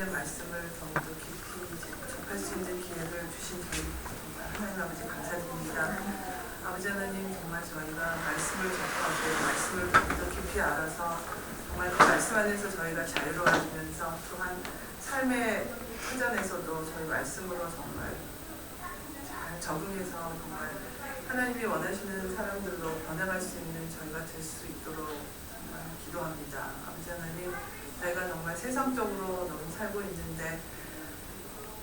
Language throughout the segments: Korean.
말씀을 더욱더 깊이 접할 수 있는 기회를 주신 저희 하나님 아버지 감사드립니다. 아버지 하나님, 정말 저희가 말씀을 접하고 말씀을 더욱더 깊이 알아서 정말 그 말씀 안에서 저희가 자유로워지면서 또한 삶의 터전에서도 저희 말씀으로 정말 잘 적응해서 정말 하나님이 원하시는 사람들로 변해갈 수 있는 저희가 될 수 있도록 정말 기도합니다. 아버지 하나님, 내가 정말 세상적으로 너무 살고 있는데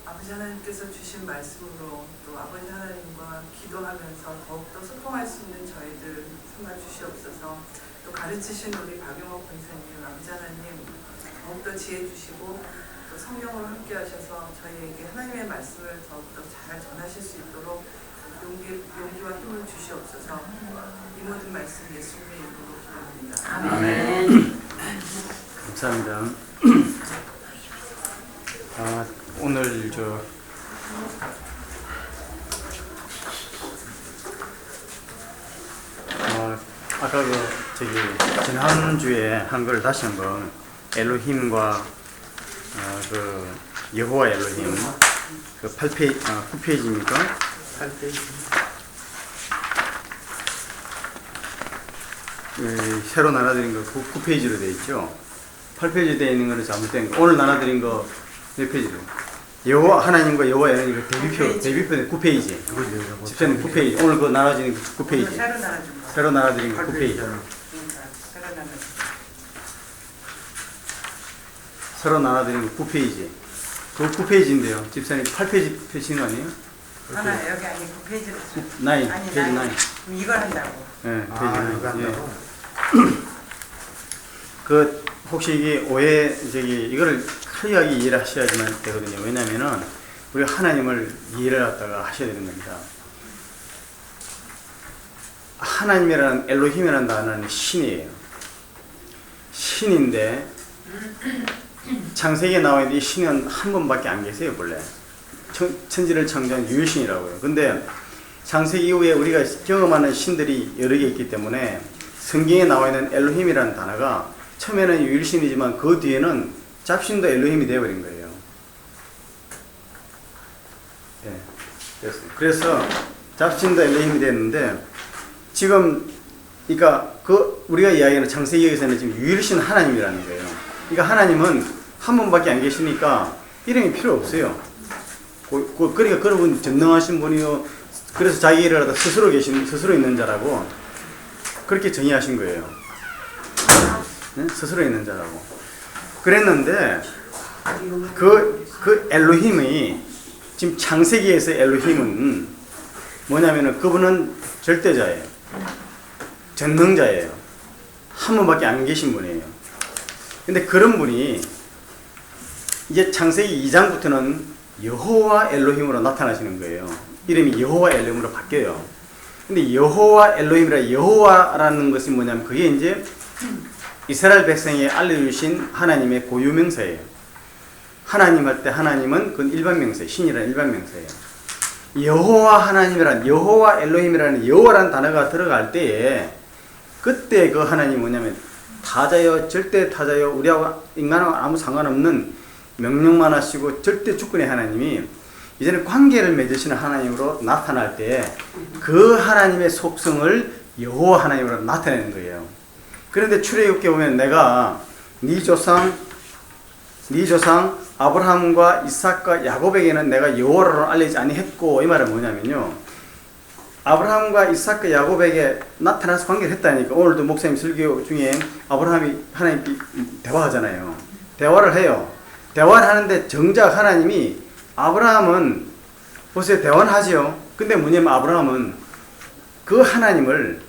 아버지 하나님께서 주신 말씀으로 또 아버지 하나님과 기도하면서 더욱더 소통할 수 있는 저희들 삼아 주시옵소서. 또 가르치신 우리 박용옥 권사님, 아버지 하나님 더욱더 지혜 주시고 또 성령으로 함께 하셔서 저희에게 하나님의 말씀을 더욱더 잘 전하실 수 있도록 용기와 힘을 주시옵소서. 이 모든 말씀 예수님의 이름으로 기도합니다. 아멘. 감사합니다. 오늘 아까 지난주에 한 걸 다시 한번 엘로힘과 여호와 엘로힘 8페이지, 9페이지입니까? 8페이지. 새로 나눠드린 거 9페이지로 되어 있죠. 8페이지에 되어 있는 거는 잘못된 거. 오늘 나눠드린 거 몇 페이지로? 여호와 하나님과 여호와 엘로힘 대비표는 9페이지. 집사님 9페이지. 오늘 그 나눠지는 9페이지. 새로 나눠드린 거 9페이지. 새로 나눠드린 거 9페이지. 그 9페이지인데요. 집사님 8페이지 펴시는 거 아니에요? 하나 여기 아니 9페이지로. 9, 아니, 페이지 9. 이걸 한다고. 네, 페이지 9. 혹시 이게 이거를 클리어하게 이해를 하셔야지만 되거든요. 왜냐면은, 우리가 하나님을 이해를 갖다가 하셔야 되는 겁니다. 하나님이라는, 엘로힘이라는 단어는 신이에요. 신인데, 창세기에 나와 있는 이 신은 한 분밖에 안 계세요, 원래. 천지를 창조한 유일신이라고요. 근데, 창세기 이후에 우리가 경험하는 신들이 여러 개 있기 때문에, 성경에 나와 있는 엘로힘이라는 단어가 처음에는 유일신이지만 그 뒤에는 잡신도 엘로힘이 되어버린 거예요. 네, 됐어요. 그래서 잡신도 엘로힘이 됐는데 지금 그러니까 우리가 이야기하는 창세기에서는 지금 유일신 하나님이라는 거예요. 그러니까 하나님은 한 분밖에 안 계시니까 이름이 필요 없어요. 그러니까 그런 전능하신 분이요. 그래서 자기 일을 하다 스스로 있는 자라고 그렇게 정의하신 거예요. 네? 스스로 있는 자라고. 그랬는데, 그 엘로힘이, 지금 창세기에서 엘로힘은 뭐냐면은 그분은 절대자예요. 전능자예요. 한 분밖에 안 계신 분이에요. 근데 그런 분이 이제 창세기 2장부터는 여호와 엘로힘으로 나타나시는 거예요. 이름이 여호와 엘로힘으로 바뀌어요. 근데 여호와 엘로힘이라 여호와라는 것이 뭐냐면 그게 이제 이스라엘 백성에 알려주신 하나님의 고유명사예요. 하나님 할 때 하나님은 그건 일반명사예요. 신이라는 일반명사예요. 여호와 하나님이란 여호와 엘로힘이라는 여호와라는 단어가 들어갈 때에 그때 그 하나님이 뭐냐면 타자요, 절대 타자요, 우리하고 인간하고 아무 상관없는 명령만 하시고 절대 주권의 하나님이 이제는 관계를 맺으시는 하나님으로 나타날 때 그 하나님의 속성을 여호와 하나님으로 나타내는 거예요. 그런데 출애굽기에 보면 내가 네 조상 아브라함과 이삭과 야곱에게는 내가 여호와로 알리지 아니했고, 이 말은 뭐냐면요, 아브라함과 이삭과 야곱에게 나타나서 관계를 했다니까. 오늘도 목사님 설교 중에 아브라함이 하나님 대화하잖아요. 대화를 해요. 대화를 하는데 정작 하나님이 아브라함은 보세요, 대화는 하죠. 근데 뭐냐면 아브라함은 그 하나님을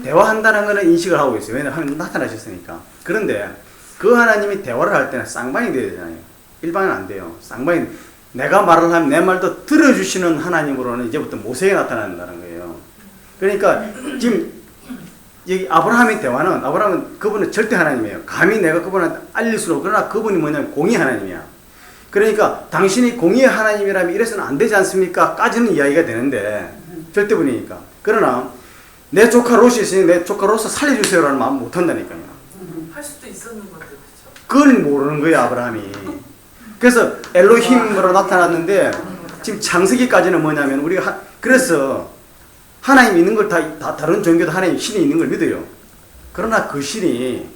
대화한다는 것은 인식을 하고 있어요. 왜냐하면 나타나셨으니까. 그런데 그 하나님이 대화를 할 때는 쌍방이 돼야 되잖아요. 일방은 안 돼요. 쌍방이, 내가 말을 하면 내 말도 들어주시는 하나님으로는 이제부터 모세에 나타난다는 거예요. 그러니까 지금 여기 아브라함은 그분은 절대 하나님이에요. 감히 내가 그분한테 알릴 수는 없고, 그러나 그분이 뭐냐면 공의 하나님이야. 그러니까 당신이 공의 하나님이라면 이래서는 안 되지 않습니까? 까지는 이야기가 되는데 절대분이니까. 그러나 내 조카 롯이 있으니 내 조카 롯을 살려주세요라는 마음 못한다니까요. 할 수도 있었는 건데, 그렇죠? 그걸 모르는 거예요, 아브라함이. 그래서 엘로힘으로 나타났는데 지금 창세기까지는 뭐냐면 우리가 그래서 하나님 있는 걸 다 다른 종교도 하나님 신이 있는 걸 믿어요. 그러나 그 신이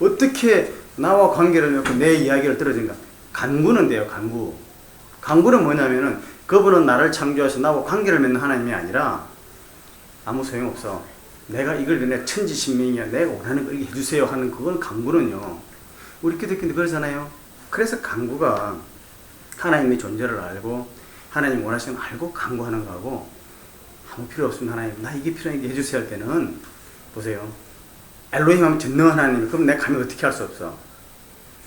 어떻게 나와 관계를 맺고 내 이야기를 들어준가? 간구는 돼요. 간구는 뭐냐면은 그분은 나를 창조하셔 나와 관계를 맺는 하나님이 아니라 아무 소용없어. 내가 이걸 내 천지신명이야. 내가 원하는 걸 해주세요 하는 그건 간구는요. 우리 기독교인들 그러잖아요. 그래서 간구가 하나님의 존재를 알고 하나님 원하시는 걸 알고 간구하는 거하고 아무 필요 없으면 하나님 나 이게 필요한 게 해주세요 할 때는 보세요. 엘로힘 하면 전능한 하나님 그럼 내가 감히 어떻게 할 수 없어.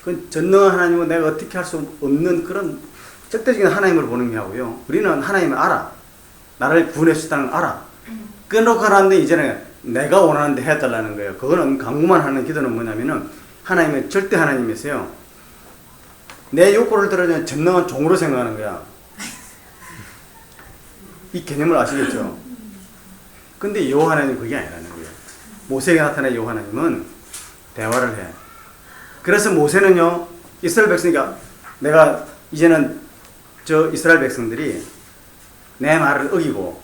그 전능한 하나님은 내가 어떻게 할 수 없는 그런 절대적인 하나님을 보는 게 하고요. 우리는 하나님을 알아. 나를 구원해 주시다는 걸 알아. 끊어놓고 하는데 이제는 내가 원하는 데 해달라는 거예요. 그거는 간구만 하는 기도는 뭐냐면은 하나님은 절대 하나님이세요. 내 욕구를 들어주는 전능한 종으로 생각하는 거야. 이 개념을 아시겠죠? 근데 여호와 하나님은 그게 아니라는 거예요. 모세에게 나타난 여호와 하나님은 대화를 해. 그래서 모세는요, 이스라엘 백성이니까 내가 이제는 저 이스라엘 백성들이 내 말을 어기고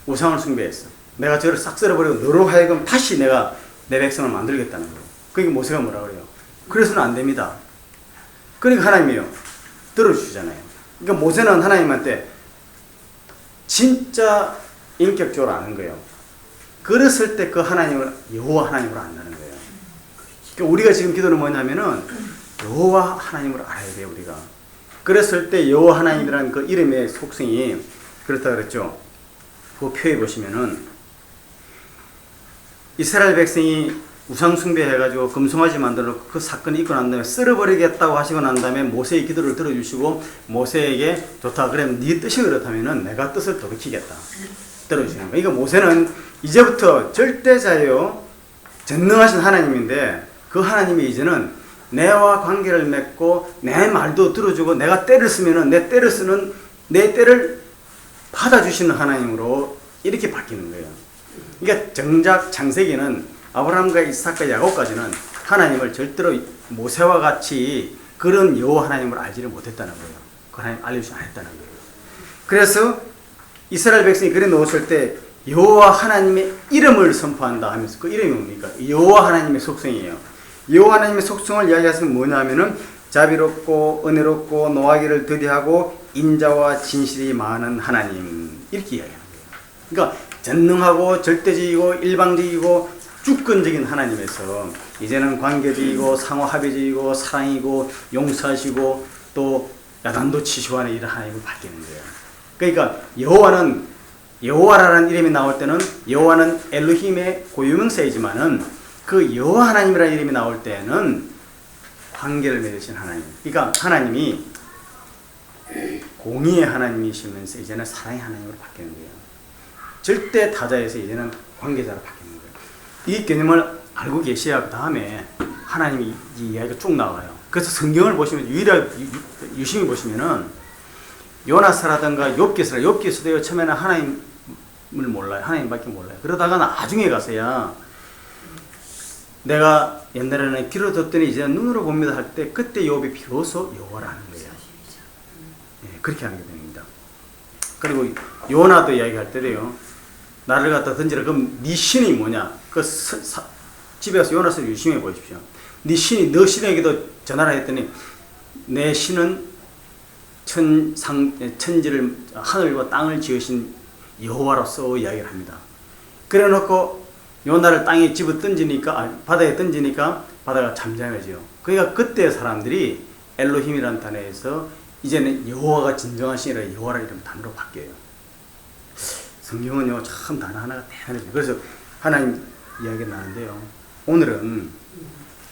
우상을 숭배했어. 내가 저를 싹 썰어버리고 너로 하여금 다시 내가 내 백성을 만들겠다는 거예요. 그게 모세가 뭐라 그래요? 그래서는 안 됩니다. 그러니까 하나님이요. 들어주시잖아요. 그러니까 모세는 하나님한테 진짜 인격적으로 아는 거예요. 그랬을 때 그 하나님을 여호와 하나님으로 안다는 거예요. 그러니까 우리가 지금 기도는 뭐냐면은 여호와 하나님으로 알아야 돼요, 우리가. 그랬을 때 여호와 하나님이라는 그 이름의 속성이 그렇다 그랬죠. 그 표에 보시면은 이스라엘 백성이 우상 숭배해가지고 금송아지 만들어 그 사건이 있고 난 다음에 쓸어버리겠다고 하시고 난 다음에 모세의 기도를 들어주시고 모세에게 좋다. 그러면 네 뜻이 그렇다면은 내가 뜻을 돌이키겠다. 들어주시는 거예요. 그러니까 모세는 이제부터 절대자요 전능하신 하나님인데 그 하나님이 이제는 내와 관계를 맺고 내 말도 들어주고 내가 때를 쓰면은 내 때를 받아주시는 하나님으로 이렇게 바뀌는 거예요. 그러니까 정작 창세기는 아브라함과 이삭과 야곱까지는 하나님을 절대로 모세와 같이 그런 여호와 하나님을 알지를 못했다는 거예요. 그 하나님 알려주지 않았다는 거예요. 그래서 이스라엘 백성이 그래 놓았을 때 여호와 하나님의 이름을 선포한다 하면서 그 이름이 뭡니까? 여호와 하나님의 속성이에요. 여호와 하나님의 속성을 이야기하시면 뭐냐면은 자비롭고 은혜롭고 노하기를 더디하고 인자와 진실이 많은 하나님 이렇게 이야기하는 거예요. 그러니까 전능하고 절대적이고 일방적이고 주권적인 하나님에서 이제는 관계적이고 상호합의적이고 사랑이고 용서하시고 또 야단도 치시고 하는 이런 하나님을 바뀌는 거예요. 그러니까 여호와라는 이름이 나올 때는 여호와는 엘로힘의 고유명사이지만은 그 여호와 하나님이라는 이름이 나올 때는 관계를 맺으신 하나님. 그러니까 하나님이 공의의 하나님이시면서 이제는 사랑의 하나님으로 바뀌는 거예요. 절대 타자에서 이제는 관계자로 바뀌는 거예요. 이 개념을 알고 계셔야 그 다음에 하나님이 이 이야기가 쭉 나와요. 그래서 성경을 보시면 유심히 보시면은 요나서라든가 욥기서도 처음에는 하나님을 몰라요. 하나님밖에 몰라요. 그러다가 나중에 가서야 내가 옛날에는 귀로 듣더니 이제 눈으로 봅니다 할 때 그때 욥이 비로소 여호와라는 거예요. 네, 그렇게 하게 됩니다. 그리고 요나도 이야기할 때도요. 나를 갖다 던지라. 그럼 네 신이 뭐냐? 집에 가서 요나서 유심해 보십시오. 네 신이 너 신에게도 전하라 했더니 내 신은 천지를 하늘과 땅을 지으신 여호와로서 이야기를 합니다. 그래 놓고 요나를 땅에 집어 던지니까 바다에 던지니까 바다가 잠잠해져요. 그러니까 그때 사람들이 엘로힘이라는 단어에서 이제는 여호와가 진정한 신이라 여호와라는 이름 단어로 바뀌어요. 성경은요 참 단어 하나가 대단해요. 그래서 하나님 이야기가 나는데요. 오늘은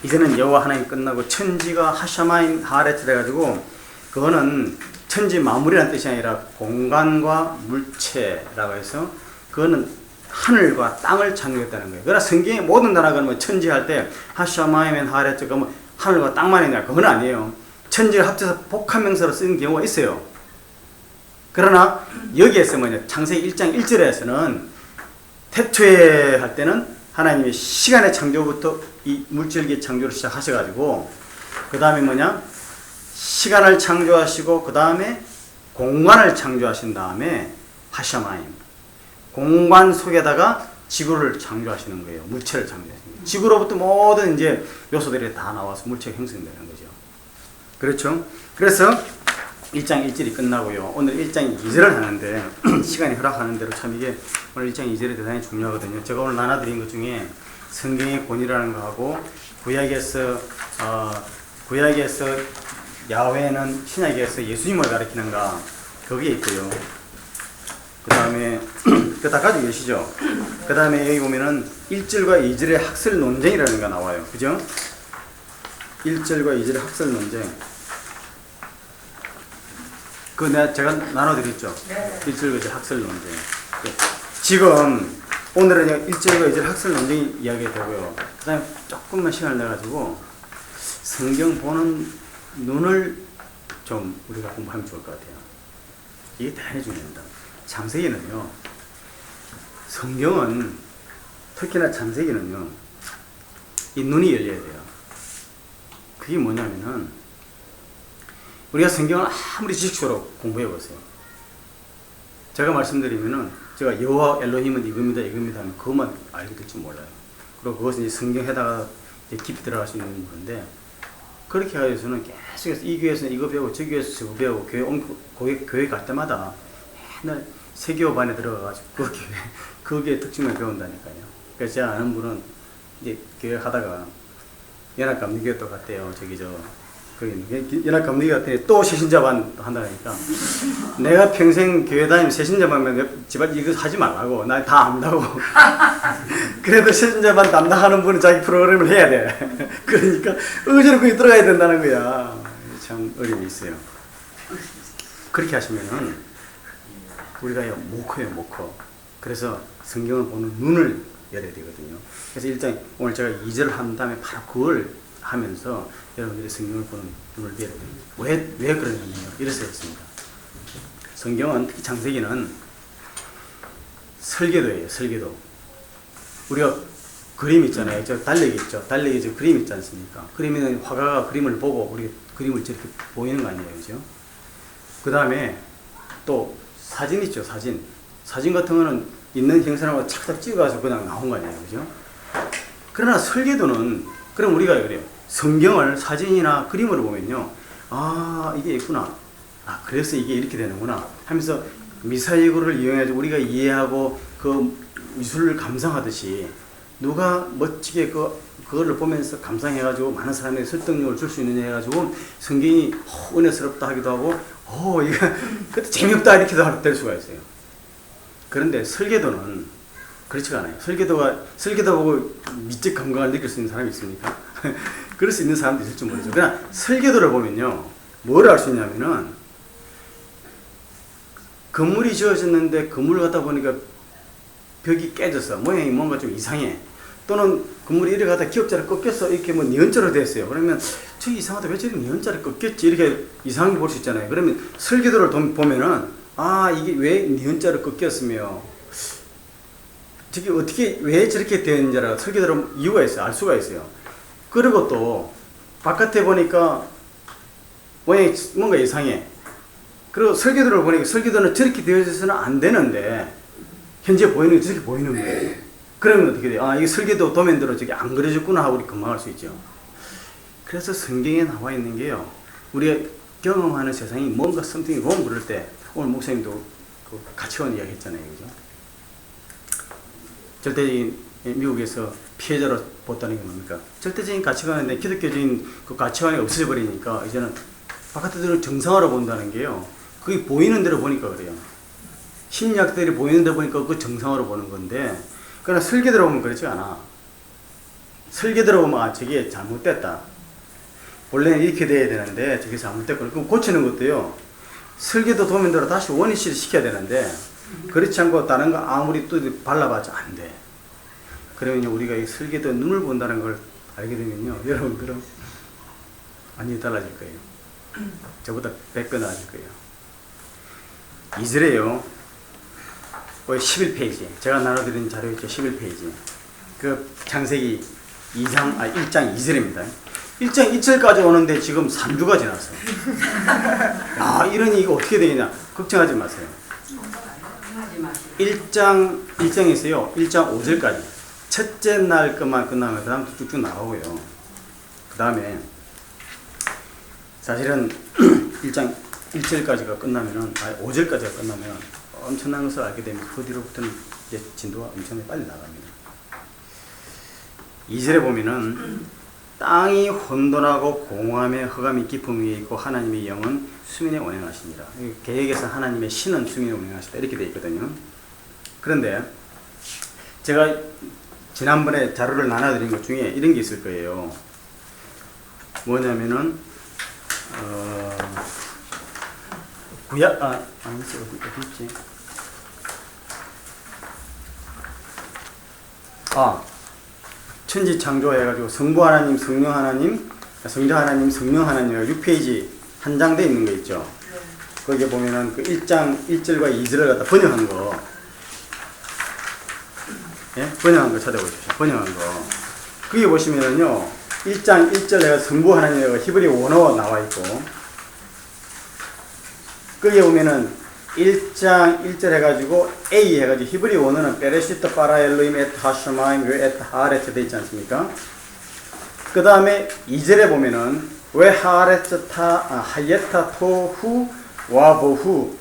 이제는 여호와 하나님 끝나고 천지가 하샤마임 하레트 돼가지고 그거는 천지 만물이라는 뜻이 아니라 공간과 물체라고 해서 그거는 하늘과 땅을 창조했다는 거예요. 그러나 성경의 모든 단어가 뭐 천지 할 때 하샤마임엔 하레트 그러면 하늘과 땅만 있냐 그건 아니에요. 천지를 합쳐서 복합명사로 쓰는 경우가 있어요. 그러나 여기에서 뭐냐 창세기 1장 1절에서는 태초에 할 때는 하나님이 시간의 창조부터 이 물질계 창조를 시작하셔가지고 그 다음에 뭐냐 시간을 창조하시고 그 다음에 공간을 창조하신 다음에 하샤마임, 공간 속에다가 지구를 창조하시는 거예요. 물체를 창조하시는 거예요. 지구로부터 모든 이제 요소들이 다 나와서 물체가 형성되는 거죠. 그렇죠? 그래서 1장 1절이 끝나고요. 오늘 1장 2절을 하는데 시간이 허락하는 대로 참 이게 오늘 1장 2절이 대단히 중요하거든요. 제가 오늘 나눠드린 것 중에 성경의 본이라는 거하고 구약에서 야훼는 신약에서 예수님을 가리키는가 거기에 있고요. 그 다음에 그거 다 가지고 계시죠? 그 다음에 여기 보면은 1절과 2절의 학설 논쟁이라는 거 나와요. 그죠? 1절과 2절의 학설 논쟁. 그거 제가 나눠드렸죠? 네. 1절과 2절 학설 논쟁. 네. 지금 오늘은 1절과 2절 학설 논쟁 이야기 되고요. 그 다음에 조금만 시간을 내가지고 성경 보는 눈을 좀 우리가 공부하면 좋을 것 같아요. 이게 대단히 중요합니다. 창세기는요, 성경은 특히나 창세기는요, 이 눈이 열려야 돼요. 그게 뭐냐면은 우리가 성경을 아무리 지식적으로 공부해 보세요. 제가 말씀드리면은 제가 여호와 엘로힘은 이겁니다 하면 그것만 알게 될지 몰라요. 그리고 그것은 이제 성경에다가 이제 깊이 들어갈 수 있는 건데, 그렇게 해가지고서는 계속해서 이 교회에서는 이거 배우고 저 교회에서 저거 배우고 교회 갈 때마다 맨날 세교반에 들어가가지고 그 교회 특징을 배운다니까요. 그래서 제가 아는 분은 이제 교회 하다가 연합감리교회 또 갔대요. 연합감리교회 갔더니 또 새신자반 한다니까. 내가 평생 교회 다니면 새신자반면 제발 이거 하지 말라고. 나 다 안다고. 그래도 새신자반 담당하는 분은 자기 프로그램을 해야 돼. 그러니까 의지로 거기 들어가야 된다는 거야. 참 어려움이 있어요. 그렇게 하시면은 우리가 못 커요. 그래서 성경을 보는 눈을 열어야 되거든요. 그래서 일단 오늘 제가 2절을 한 다음에 바로 그걸 하면서 여러분들이 성경을 보는 눈을 열어야 됩니다. 왜 그러냐면요. 이래서 했습니다. 성경은 특히 창세기는 설계도예요. 설계도. 우리가 그림 있잖아요. 저 달력이 있죠. 달력에 저 그림 있지 않습니까? 그림에는 화가가 그림을 보고 우리 그림을 저렇게 보이는 거 아니에요. 그죠? 그 다음에 또 사진 있죠. 사진 같은 거는 있는 형상하고 착착 찍어가지고 그냥 나온 거 아니에요. 그죠? 그러나 설계도는, 그럼 우리가 그래요. 성경을 사진이나 그림으로 보면요. 아, 이게 있구나. 아, 그래서 이게 이렇게 되는구나. 하면서 미사여구를 이용해서 우리가 이해하고 그 미술을 감상하듯이 누가 멋지게 그거를 보면서 감상해가지고 많은 사람에게 설득력을 줄 수 있느냐 해가지고 성경이 은혜스럽다 하기도 하고, 이거 그때 재미없다 이렇게도 될 수가 있어요. 그런데 설계도는 그렇지가 않아요. 설계도 보고 미적 감각을 느낄 수 있는 사람이 있습니까? 그럴 수 있는 사람도 있을지 모르죠. 그러나 설계도를 보면요, 뭘 알 수 있냐면은 건물이 지어졌는데 건물을 갖다 보니까 벽이 깨졌어. 모양이 뭔가 좀 이상해. 또는 건물이 이렇게 가다 기역자를 꺾였어. 이렇게 뭐 니은자로 됐어요. 그러면 저기 이상하다. 왜 저리 니은자를 꺾였지? 이렇게 이상하게 볼 수 있잖아요. 그러면 설계도를 보면은 아, 이게 왜 니은자를 꺾였으며 저게 어떻게 왜 저렇게 되는지라 설계도로 이유가 있어요. 알 수가 있어요. 그리고 또 바깥에 보니까 모양이 뭔가 이상해. 그리고 설계도를 보니까 설계도는 저렇게 되어져서는 안 되는데 현재 보이는 게 저렇게 보이는 거예요. 그러면 어떻게 돼요? 아, 이게 설계도 도면대로 저게 안 그려졌구나 하고 우리 금방할 수 있죠. 그래서 성경에 나와 있는 게요, 우리가 경험하는 세상이 뭔가 something이 wrong 그럴 때, 오늘 목사님도 그 가치관 이야기 했잖아요. 그죠? 절대적인 미국에서 피해자로 봤다는 게 뭡니까? 절대적인 가치관인데 기독교적인 그 가치관이 없어져 버리니까 이제는 바깥들을 정상화로 본다는 게요, 그게 보이는 대로 보니까 그래요. 심리학들이 보이는 대로 보니까 그 정상화로 보는 건데, 그러나 설계대로 보면 그렇지 않아. 설계대로 보면 아, 저게 잘못됐다. 원래는 이렇게 돼야 되는데 저게 잘못됐구나. 그럼 고치는 것도요, 설계도 도면대로 다시 원위치를 시켜야 되는데 그렇지 않고 다른 거 아무리 또 발라봤자 안 돼. 그러면 우리가 이 설계도 눈을 본다는 걸 알게 되면요, 여러분들은 완전히 달라질 거예요. 저보다 100배 나아질 거예요. 2절에요. 11페이지. 제가 나눠드린 자료 있죠. 11페이지. 그 창세기 1장 2절입니다. 1장 2절까지 오는데 지금 3주가 지났어. 야, 이러니 이거 어떻게 되겠냐. 걱정하지 마세요. 하지 마시고. 1장에서요. 1장 5절까지. 첫째 날 것만 끝나면 그 다음부터 쭉쭉 나오고요. 그 다음에 사실은 1장 1절까지가 끝나면은, 5절까지가 끝나면 엄청난 것을 알게 되면 그 뒤로부터는 이제 진도가 엄청나게 빨리 나갑니다. 2절에 보면은 땅이 혼돈하고 공허함에 흑암이 깊음 위에 있고 하나님의 영은 수면에 운행하십니다. 개역에서 하나님의 신은 수면에 운행하시다 이렇게 되어 있거든요. 그런데 제가 지난번에 자료를 나눠드린 것 중에 이런 게 있을 거예요. 뭐냐면은 어디 있지? 천지 창조해가지고 성부 하나님, 성령 하나님, 성자 하나님, 성령 하나님 6페이지 한 장 돼 있는 거 있죠. 거기에 보면은 그 1장 1절과 2절을 갖다 번역한 거, 예? 번역한 거 찾아보십시오. 번역한 거. 거기 보시면은요, 1장 1절에 성부 하나님이라고 히브리 원어가 나와 있고, 거기에 보면은 1장 1절 해가지고 A 해가지고 히브리 원어는 베레시트 파라 엘로임 에트 하샤마임 에트 하레트 돼 있지 않습니까? 그 다음에 2절에 보면은 왜 하레트 하예타 토후 와보후.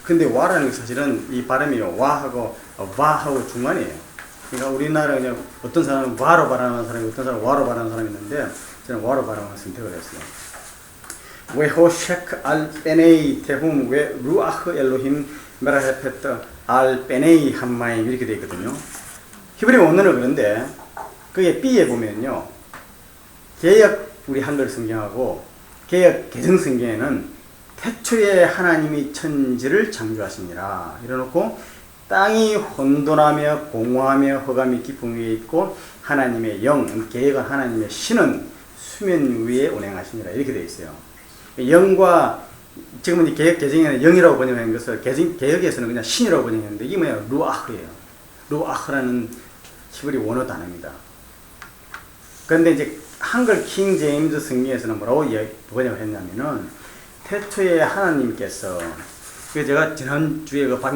근데 와라는 게 사실은 이 발음이요, 와하고 와하고 중간이에요. 그러니까 우리나라 그냥 어떤 사람은 와로 발음하는 사람이, 어떤 사람은 와로 발음하는 사람이 있는데 저는 와로 발음을 선택을 했어요. 왜 호셰크 알 베네이 테훔 왜 루아흐 엘로힘 메라헤페트 알 베네이 한마임 이렇게 되어 있거든요. 히브리 원어는 그런데 그게 B에 보면요, 개역 우리 한글 성경하고 개역 개정 성경에는 태초에 하나님이 천지를 창조하시니라 이래놓고 땅이 혼돈하며 공허하며 흑암이 깊음 위에 있고 하나님의 영, 개역은 하나님의 신은 수면 위에 운행하시니라 이렇게 되어 있어요. 영과 지금은 개역 개정에는 영이라고 번역한 것을 개역에서는 그냥 신이라고 번역했는데 이게 뭐야? 루아흐예요. 루아흐라는 히브리 원어 단어입니다. 그런데 이제 한글 킹 제임스 성경에서는 뭐라고 번역을 했냐면은 태초에 하나님께서, 그래서 제가 지난주에 그 박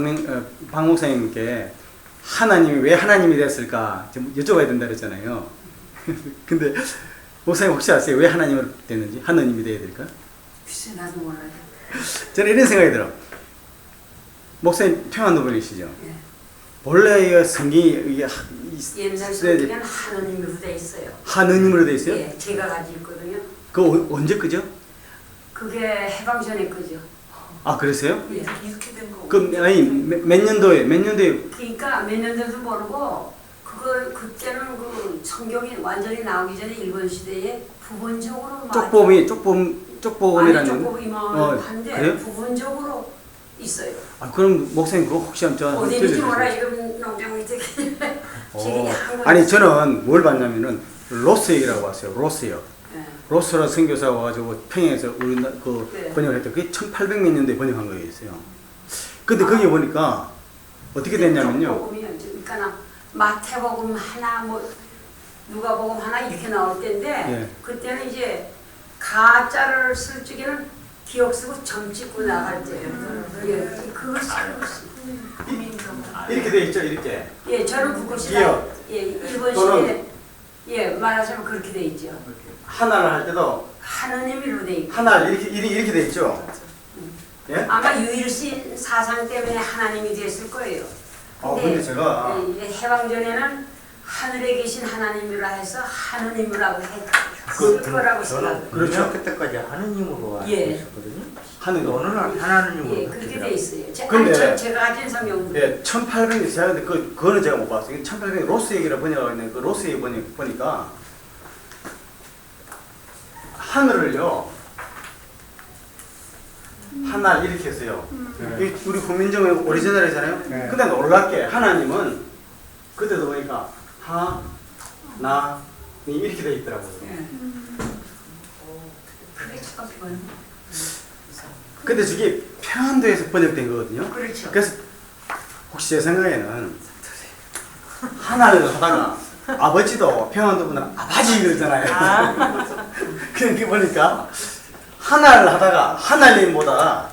목사님께 하나님이 왜 하나님이 됐을까 좀 여쭤봐야 된다 그랬잖아요. 근데 목사님 혹시 아세요? 왜 하나님으로 됐는지? 하나님이 돼야 될까? 글쎄 나도 몰라요. 저는 이런 생각이 들어. 목사님 평안도 분이시죠? 예. 본래 성경이 이게 옛날 성경에는 하느님으로 돼 있어요. 하느님으로 돼 있어요? 예, 제가 가지고 있거든요. 그거 언제 끄죠? 그게 해방 전에 거죠. 아, 그랬어요? 예. 이렇게 된 거. 아니 몇 년도에 그러니까 몇 년도도 모르고 그걸 그때는 그 성경이 완전히 나오기 전에 일본 시대에 부분적으로 쪽보음이라는. 쪽보음이만 한데 그래요? 부분적으로 있어요. 아, 그럼 목사님 그거 혹시 한번 어디 있는지 몰라. 이런 농장 밑에 아니 저는 뭘 봤냐면은 로스역이라고 봤어요. 로스역. 네. 로스라 선교사가 와가지고 평양에서 우리 네. 번역을 했죠. 그게 1800몇 년도에 번역한 거였어요. 근데 거기 보니까 어떻게 됐냐면요. 그러니까 마태복음 하나 뭐 누가복음 하나 이렇게 나올 때인데 예. 그때는 이제 가짜를 쓸 적에는 기억 쓰고 점 찍고 나갈 때예요. 예, 그걸 쓰고 있어요. 이렇게 돼 있죠, 이렇게. 예, 저는 그거 시대, 기억. 예, 일본 또는 시대, 예, 말하자면 그렇게 돼 있죠. 하나를 할 때도 하느님으로 돼 있고. 하나 이렇게 돼 있죠. 예? 아마 유일신 사상 때문에 하나님이 됐을 거예요. 근데 제가 예, 해방 전에는 하늘에 계신 하나님이라 해서 하느님이라고 했을 거라고 생각해요. 그렇죠. 그때까지 하느님으로 알고 예. 있었거든요. 하는 거. 어느 날 하나님으로 예, 그렇게 돼 있어요. 근데 제가 가진 성경. 예, 1800년 제가 근데 그거는 제가 못 봤어요. 1800년 로스 얘기를 번역하고 있는 그 로스 얘기 보니까 하늘을요 하나 이렇게 했어요. 이 우리 훈민정음 오리지널이잖아요. 네. 근데 놀랍게 하나님은 그때도 보니까 하나 이렇게 돼 있더라고요. 예. 그게 참 좋아요. 근데 저게 평안도에서 번역된 거거든요. 그렇죠. 그래서 혹시 제 생각에는 하나를 하다가 아버지도 평안도 분은 아바지 그러잖아요. 그렇게 보니까 하나를 하다가 하나님보다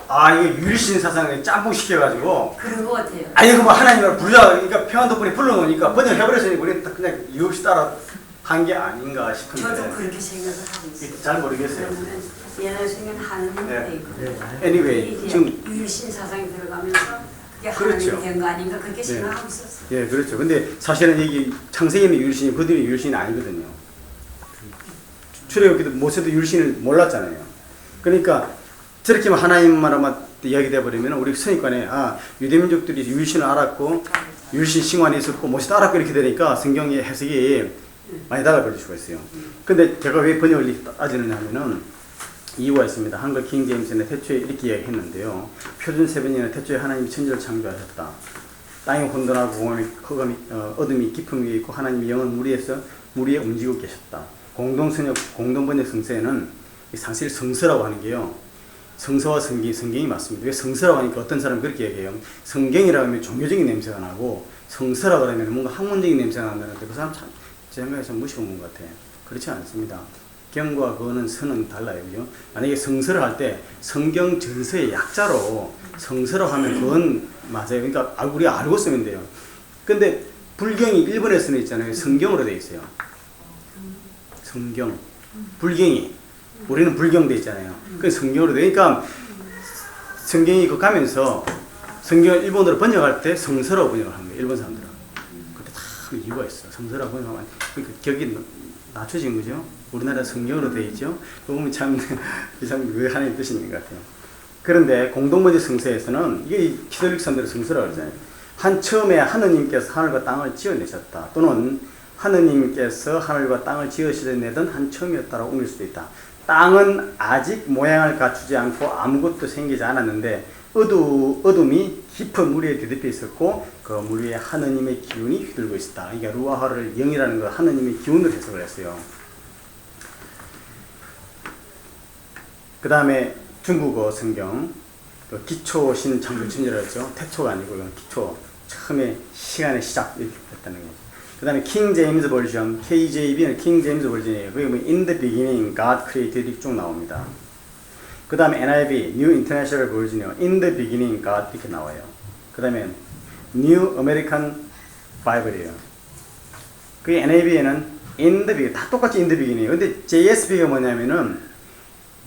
이거 유리신 사상을 짬뽕 시켜가지고 그런 것 같아요. 이거 뭐 하나님을 부르자 그러니까 평안도분이 불러놓으니까 번역해버렸으니 우리는 그냥 이유 없이 따라 한 게 아닌가 싶은데 저도 그렇게 생각을 하고 있어요. 잘 모르겠어요. 그러면 옛날 생긴 하나님 네. 되고 Anyway 이제 지금 유일신 사상이 들어가면서 그게 그렇죠. 하나님이 된 거 아닌가 그렇게 생각하고 있었어요. 예 그렇죠. 근데 사실은 이게 창세기는 유일신이 그들이 유일신이 아니거든요. 출애굽기도 모세도 유일신을 몰랐잖아요. 그러니까 저렇게 하나님만 이야기돼 버리면 우리 선입관에 유대민족들이 유일신을 알았고 유일신 싱환이 있었고 모세도 알았고 이렇게 되니까 성경의 해석이 많이 달라버릴 수가 있어요. 근데 제가 왜 번역을 따지느냐 하면은 이유가 있습니다. 한글 킹 제임스는 태초에 이렇게 이야기했는데요. 표준 세번이는 태초에 하나님이 천지를 창조하셨다. 땅이 혼돈하고 공함이 흑암이 어둠이 깊은 위에 있고 하나님이 영은 물 위에 움직이고 계셨다. 공동번역 성서에는 사실 성서라고 하는 게요. 성서와 성경이 맞습니다. 왜 성서라고 하니까 어떤 사람은 그렇게 얘기해요. 성경이라고 하면 종교적인 냄새가 나고 성서라고 하면 뭔가 학문적인 냄새가 난다는데 그 사람 참 제 생각에서 무시한 것 같아요. 그렇지 않습니다. 경과 그거는 선은 달라요. 그죠? 만약에 성서를 할 때 성경 전서의 약자로 성서라고 하면 그건 맞아요. 그러니까 우리가 알고 쓰면 돼요. 근데 불경이 일본에서는 있잖아요. 성경으로 되어 있어요. 성경. 불경이. 우리는 불경돼 있잖아요. 그 성경으로 되니까 성경이 그 가면서 성경을 일본어로 번역할 때 성서라고 번역을 합니다. 일본 사람들은. 그때 다 이유가 있어. 성서라고 번역하면 그러니까 격이 낮춰진 거죠. 우리나라 성경으로 되어 있죠. 그거 보면 참 왜 하나님 뜻이 있는 것 같아요. 그런데 공동번역 성서에서는 이게 키톨릭 사람들의 성서라고 그러잖아요. 처음에 하느님께서 하늘과 땅을 지어내셨다. 또는 하느님께서 하늘과 땅을 지으시려내던 한 처음이었다라고 옮길 수도 있다. 땅은 아직 모양을 갖추지 않고 아무것도 생기지 않았는데 어둠이 깊은 물 위에 뒤덮여 있었고 그 물 위에 하느님의 기운이 휘둘고 있었다. 그러니까 루아하를 영이라는 거 하느님의 기운으로 해석을 했어요. 그 다음에 중국어 성경 기초신 창조천지라고 했죠. 태초가 아니고 기초 처음에 시간의 시작 이렇게 됐다는 거죠. 그 다음에 킹 제임스 버전 KJV는 킹 제임스 버전이에요. 거기 보면 In the beginning God created 이렇게 쭉 나옵니다. 그 다음에 NIV New International Version이요. In the beginning God 이렇게 나와요. 그 다음에 New American Bible이에요. 그 NIV에는 In the beginning 다 똑같이 In the beginning이에요. 근데 JSB가 뭐냐면은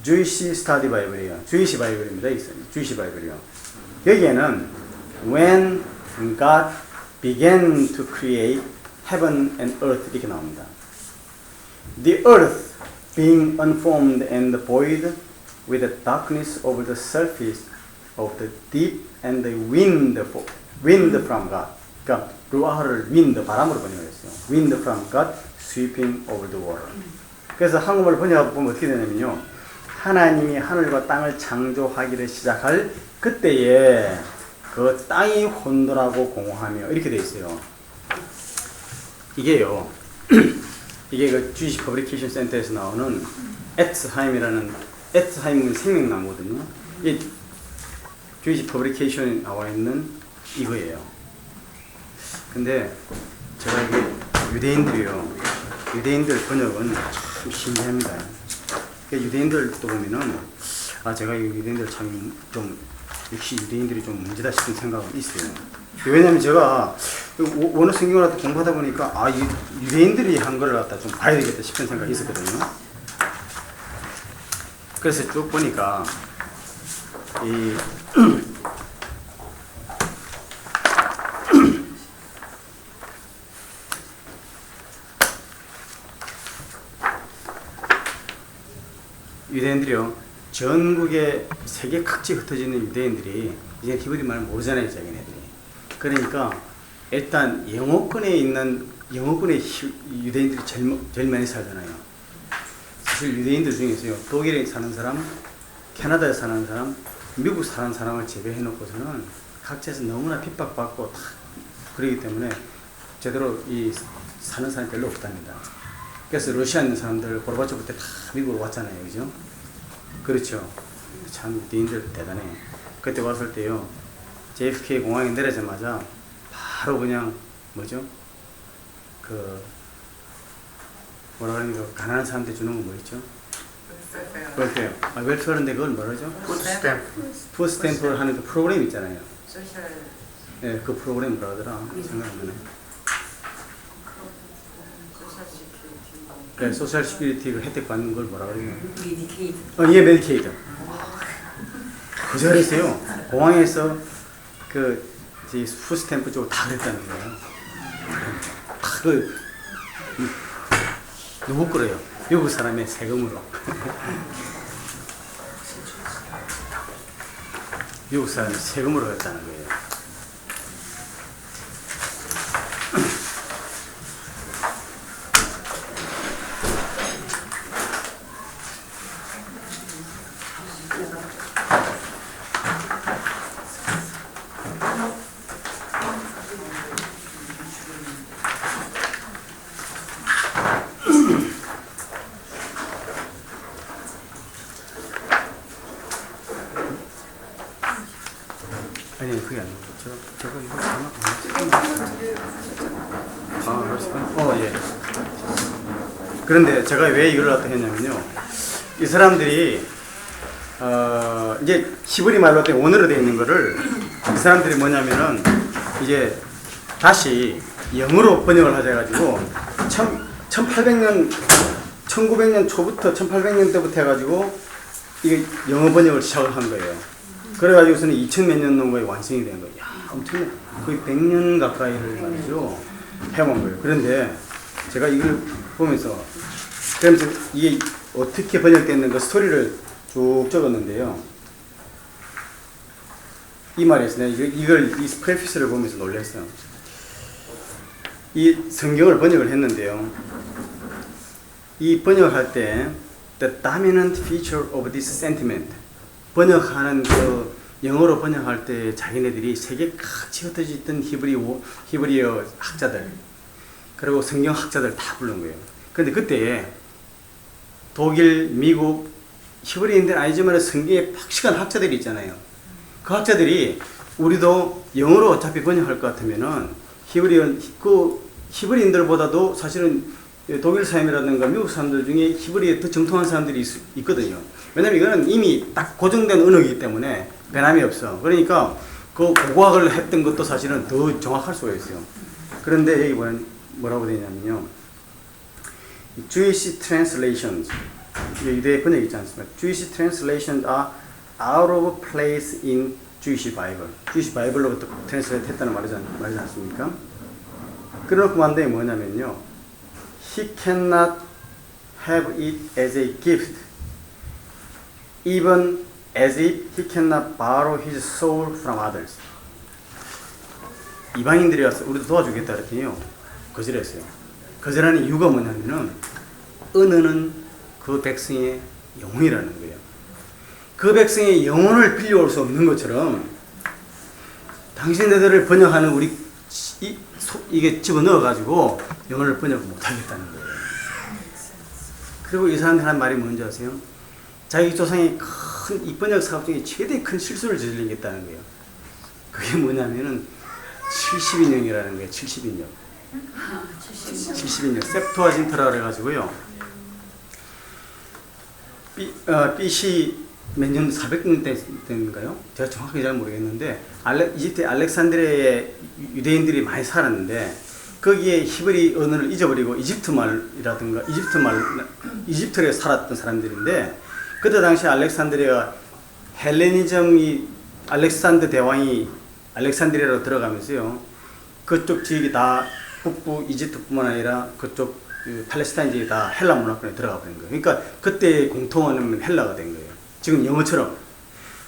Jewish Study Bible이에요. Jewish Bible입니다. Jewish Bible이요. 여기에는 When God began to create heaven and earth 이렇게 나옵니다. The earth being unformed and void with the darkness over the surface of the deep and the wind from God. 그러니까 루아하를 wind 바람으로 번역했어요. Wind from God sweeping over the water. 그래서 한국말 번역해 보면 어떻게 되냐면요. 하나님이 하늘과 땅을 창조하기를 시작할 그때에 그 땅이 혼돈하고 공허하며 이렇게 돼 있어요. 이게요. 이게 그 주이시 퍼블리케이션 센터에서 나오는 에츠하임은 생명나무거든요. 이 주이시 퍼블리케이션에 나와 있는 이거예요. 근데 제가 이게 유대인들 번역은 참 신기합니다. 유대인들도 보면은 제가 유대인들 참 좀 역시 유대인들이 좀 문제다 싶은 생각은 있어요. 왜냐면 제가 원어 성경을 공부하다 보니까 유대인들이 한 거를 갖다 좀 봐야 되겠다 싶은 생각이 있었거든요. 그래서 쭉 보니까 이 유대인들이요. 전국에 세계 각지에 흩어져 있는 유대인들이 이제 히브리 말을 모르잖아요, 자기네들이. 그러니까 일단 영어권에 유대인들이 제일 많이 살잖아요. 사실 유대인들 중에서요, 독일에 사는 사람, 캐나다에 사는 사람, 미국 사는 사람을 제외해 놓고서는 각지에서 너무나 핍박받고 그러기 때문에 제대로 사는 사람이 별로 없답니다. 그래서 러시아에 있는 사람들 고르바초프 때 다 미국으로 왔잖아요, 그죠? 그렇죠. 참 유대인들 대단해. 그때 왔을 때요, JFK 공항에 내리자마자 바로 그냥 뭐라 그러니까 가난한 사람한테 주는 건 뭐 있죠? 웰페어. 웰페어. 웰페어인데 그걸 뭐라죠? 푸드스탬프. 푸드스탬프를 하는 그 프로그램 있잖아요. 소셜 예, 그 프로그램 뭐라 하더라? 생각 안 나네. 소셜 시큐리티. 그 소셜 시큐리티 혜택 받는 걸 뭐라 그래요? 메디케이드. 예, 메디케이드. 그 자리에서요, 공항에서 그 푸드스탬프 쪽으로 다 그랬다는 거예요. 다그 누구 거래요? 미국 사람의 세금으로. 미국 사람이 세금으로 했다는 거예요. 아니 그게 아니고 저거 이거 예. 그런데 제가 왜 이걸 갖다 했냐면요. 이 사람들이 이제 히브리 말로 된 원어로 되어 있는 거를 이 사람들이 뭐냐면은 이제 다시 영어로 번역을 하자 가지고 1800년 1900년 초부터 1800년 때부터 해가지고 이게 영어 번역을 시작을 한 거예요. 그래가지고서는 2000몇 년 넘게 완성이 된 거예요. 야, 엄청나. 거의 100년 가까이를 말이죠. 해본 거예요. 그런데 제가 이걸 보면서 그러면서 이게 어떻게 번역됐는 그 스토리를 쭉 적었는데요. 이 말이 있어요. 이 프레피스를 보면서 놀랐어요. 이 성경을 번역을 했는데요. 이 번역을 할 때 The dominant feature of this sentiment 번역하는 그 영어로 번역할 때 자기네들이 세계 같이 흩어져 있던 히브리어 학자들 그리고 성경 학자들 다 부른 거예요. 그런데 그때 독일, 미국 히브리인들 아니지만 성경에 박식한 학자들이 있잖아요. 그 학자들이 우리도 영어로 어차피 번역할 것 같으면은 히브리인들보다도 사실은 독일 사람이라든가 미국 사람들 중에 히브리에 더 정통한 사람들이 있거든요. 왜냐면 이거는 이미 딱 고정된 언어이기 때문에 변함이 없어. 그러니까 그 고고학을 했던 것도 사실은 더 정확할 수가 있어요. 그런데 여기 뭐라고 되어 있냐면요. Jewish translations 유대 번역 있지 않습니까? Jewish translations are out of place in Jewish Bible. Jewish Bible로부터 트랜스레이트 했다는 말이지 않습니까? 그래놓고 만든 게 뭐냐면요. He cannot have it as a gift, even as if he cannot borrow his soul from others. 이방인들이 와서 우리도 도와주겠다 그랬더니요. 거절했어요. 거절하는 이유가 뭐냐면은 언어는 그 백성의 영혼이라는 거예요. 그 백성의 영혼을 빌려올 수 없는 것처럼 당신네들을 번역하는 우리 이게 집어넣어가지고 영어를 번역을 못하겠다는 거예요. 그리고 이 사람들 하는 말이 뭔지 아세요? 자기 조상이 큰 이 번역 사업 중에 최대 큰 실수를 저질리겠다는 거예요. 그게 뭐냐면은 70인형이라는 거예요. 70인형. 70인형. 셉투아진트라 그래가지고요. BC 몇 년, 400년 때인가요? 제가 정확하게 잘 모르겠는데 이집트 알렉산드리아에 유대인들이 많이 살았는데 거기에 히브리 언어를 잊어버리고 이집트 말이라든가 이집트에 살았던 사람들인데 그때 당시 알렉산드리아가 헬레니즘이 알렉산더 대왕이 알렉산드리아로 들어가면서요. 그쪽 지역이 다 북부 이집트뿐만 아니라 그쪽 팔레스타인 지역이 다 헬라 문화권에 들어가 버린 거예요. 그러니까 그때 공통어는 헬라가 된 거예요. 지금 영어처럼.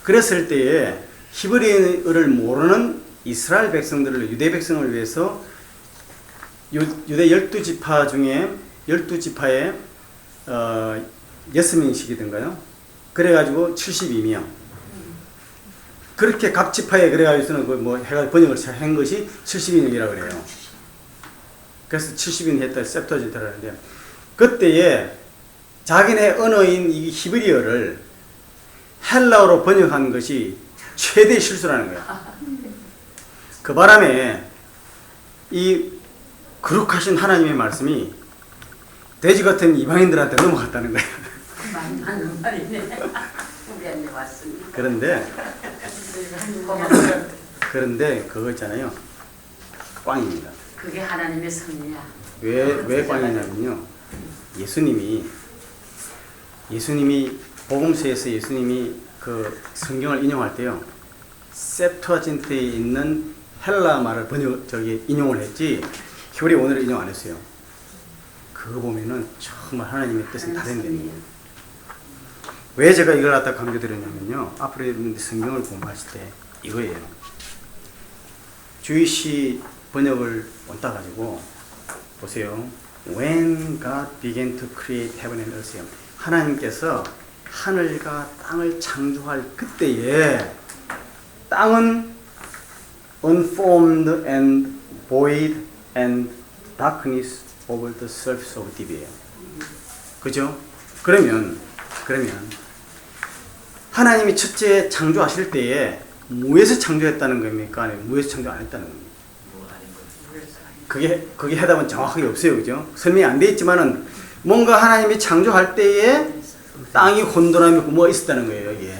그랬을 때에 히브리어를 모르는 이스라엘 백성들을 유대 백성을 위해서 유대 12지파 중에 12지파에 6명씩이던가요? 그래가지고 72명. 그렇게 각 지파에 그래가지고는 뭐 해가 번역을 한 것이 70인이라고 그래요. 그래서 70인 했다 셉터진트라는데 그때에 자기네 언어인 이 히브리어를 헬라어로 번역한 것이 최대의 실수라는 거예요. 그 바람에 이 거룩하신 하나님의 말씀이 돼지 같은 이방인들한테 넘어갔다는 거예요. 맞는 말이네. 우리한테 왔으니. 그런데 그거 있잖아요. 꽝입니다. 그게 하나님의 섭리야. 왜 꽝이냐면요. 예수님이 복음서에서 예수님이 그 성경을 인용할 때요. 셉투아진트에 있는 헬라 말을 인용을 했지 히브리 원어를 인용 안 했어요. 그거 보면은 정말 하나님의 뜻은 다른 내용이에요. 왜 제가 이걸 갖다 강조드렸냐면요. 앞으로 여러분들 성경을 공부하실 때 이거예요. 주이시 번역을 원따 가지고 보세요. When God began to create heaven and earth. 하나님께서 하늘과 땅을 창조할 그때에 땅은 unformed and void and darkness over the surface of deep이에요. 그죠? 그러면 하나님이 첫째 창조하실 때에 무에서 창조했다는 겁니까? 아니면 무에서 창조 안 했다는 겁니까? 그게 해답은 정확하게 없어요. 그죠? 설명이 안 돼 있지만은 뭔가 하나님이 창조할 때에 땅이 혼돈하며 뭐가 있었다는 거예요. 이게.